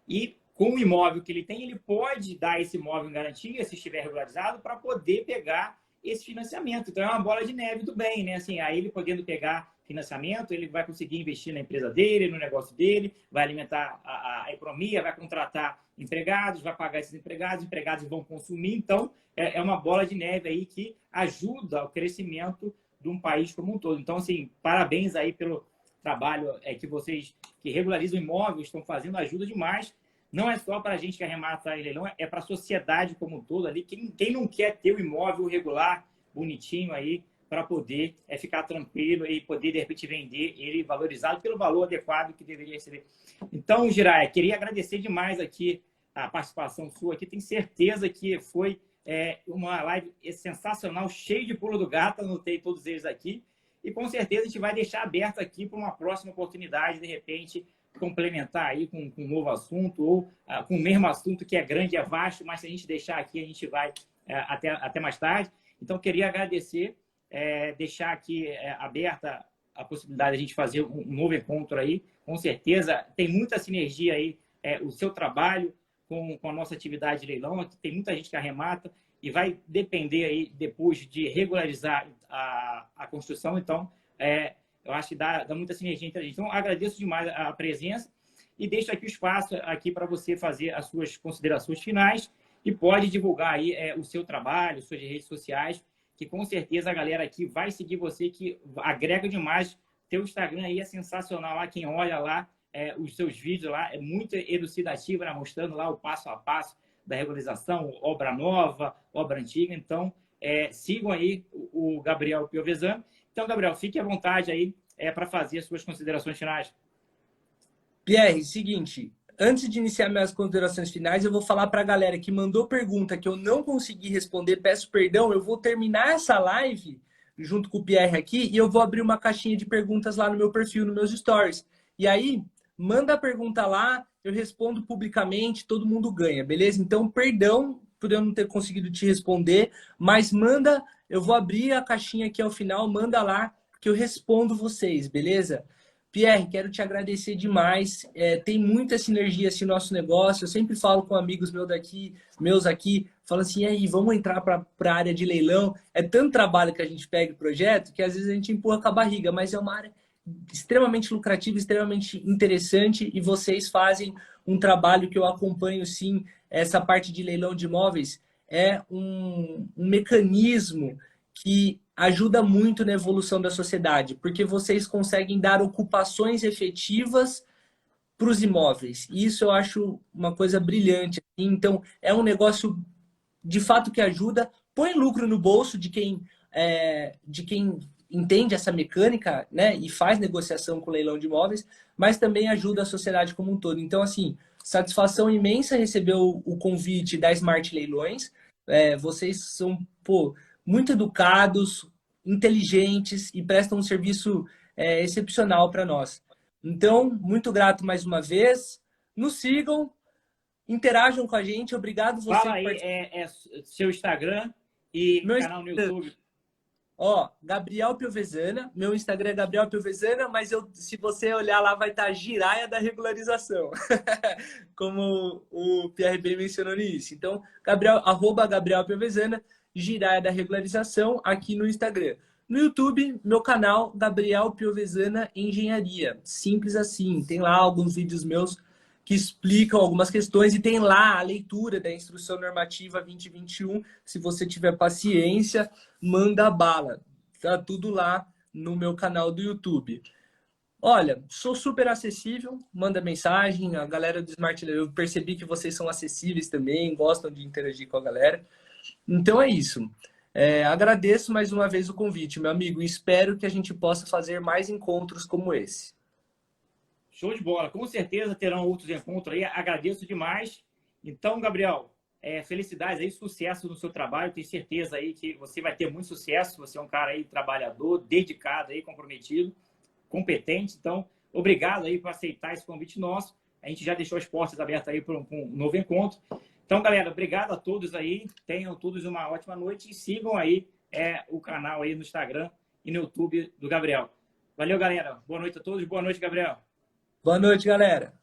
E com o imóvel que ele tem, ele pode dar esse imóvel em garantia, se estiver regularizado, para poder pegar esse financiamento. Então, é uma bola de neve do bem, né? Assim, aí ele podendo pegar financiamento, ele vai conseguir investir na empresa dele, no negócio dele, vai alimentar a economia, vai contratar empregados, vai pagar esses empregados, empregados vão consumir. Então, é uma bola de neve aí que ajuda ao crescimento de um país como um todo. Então, assim, parabéns aí pelo trabalho que vocês que regularizam imóveis estão fazendo, ajuda demais. Não é só para a gente que arremata em leilão, é para a sociedade como um todo ali. Quem não quer ter o imóvel regular, bonitinho aí, para poder ficar tranquilo e poder, de repente, vender ele valorizado pelo valor adequado que deveria receber. Então, Jiraya, queria agradecer demais aqui a participação sua aqui. Tenho certeza que foi uma live sensacional, cheia de pulo do gato, anotei todos eles aqui. E com certeza a gente vai deixar aberto aqui para uma próxima oportunidade, de repente, complementar aí com um novo assunto ou com o mesmo assunto que é grande, é vasto, mas se a gente deixar aqui, a gente vai até mais tarde. Então, queria agradecer, deixar aqui aberta a possibilidade de a gente fazer um novo encontro aí. Com certeza, tem muita sinergia aí, o seu trabalho com a nossa atividade de leilão. Tem muita gente que arremata e vai depender aí depois de regularizar a construção. Então, eu acho que dá muita sinergia entre a gente. Então, agradeço demais a presença e deixo aqui o espaço aqui para você fazer as suas considerações finais e pode divulgar aí o seu trabalho, suas redes sociais, que com certeza a galera aqui vai seguir você, que agrega demais. Teu Instagram aí é sensacional lá, quem olha lá, os seus vídeos lá, é muito elucidativo, né? Mostrando lá o passo a passo da regularização, obra nova, obra antiga. Então, sigam aí o Gabriel Piovesano. Então, Gabriel, fique à vontade aí para fazer as suas considerações finais. Pierre, seguinte, antes de iniciar minhas considerações finais, eu vou falar para a galera que mandou pergunta que eu não consegui responder, peço perdão, eu vou terminar essa live junto com o Pierre aqui e eu vou abrir uma caixinha de perguntas lá no meu perfil, nos meus stories. E aí, manda a pergunta lá, eu respondo publicamente, todo mundo ganha, beleza? Então, perdão por eu não ter conseguido te responder, mas manda, eu vou abrir a caixinha aqui ao final, manda lá que eu respondo vocês, beleza? Pierre, quero te agradecer demais. Tem muita sinergia esse nosso negócio. Eu sempre falo com amigos meus aqui, falo assim, e aí, vamos entrar para a área de leilão. É tanto trabalho que a gente pega o projeto que às vezes a gente empurra com a barriga, mas é uma área extremamente lucrativa, extremamente interessante e vocês fazem um trabalho que eu acompanho sim. Essa parte de leilão de imóveis é um mecanismo que ajuda muito na evolução da sociedade, porque vocês conseguem dar ocupações efetivas para os imóveis. E isso eu acho uma coisa brilhante. Então, é um negócio de fato que ajuda, põe lucro no bolso de quem entende essa mecânica, né, e faz negociação com leilão de imóveis, mas também ajuda a sociedade como um todo. Então, assim, satisfação imensa receber o convite da Smart Leilões. Vocês são, muito educados, inteligentes e prestam um serviço excepcional para nós. Então, muito grato mais uma vez. Nos sigam, interajam com a gente. Obrigado você. Fala aí, seu Instagram e meu canal no YouTube. Gabriel Piovesana. Meu Instagram é Gabriel Piovesana, mas se você olhar lá, vai estar Jiraya da Regularização. Como o Pierre bem mencionou no início. Então, @Gabriel Piovesana, Jiraya da Regularização, aqui no Instagram. No YouTube, meu canal, Gabriel Piovesana Engenharia. Simples assim. Tem lá alguns vídeos meus que explicam algumas questões e tem lá a leitura da Instrução Normativa 2021. Se você tiver paciência, manda bala. Tá tudo lá no meu canal do YouTube. Olha, sou super acessível, manda mensagem, a galera do Smart Leilão, eu percebi que vocês são acessíveis também, gostam de interagir com a galera. Então é isso. Agradeço mais uma vez o convite, meu amigo, e espero que a gente possa fazer mais encontros como esse. Show de bola. Com certeza terão outros encontros aí. Agradeço demais. Então, Gabriel, felicidades aí, sucesso no seu trabalho. Tenho certeza aí que você vai ter muito sucesso. Você é um cara aí trabalhador, dedicado aí, comprometido, competente. Então, obrigado aí por aceitar esse convite nosso. A gente já deixou as portas abertas aí para um novo encontro. Então, galera, obrigado a todos aí. Tenham todos uma ótima noite e sigam aí o canal aí no Instagram e no YouTube do Gabriel. Valeu, galera. Boa noite a todos. Boa noite, Gabriel. Boa noite, galera.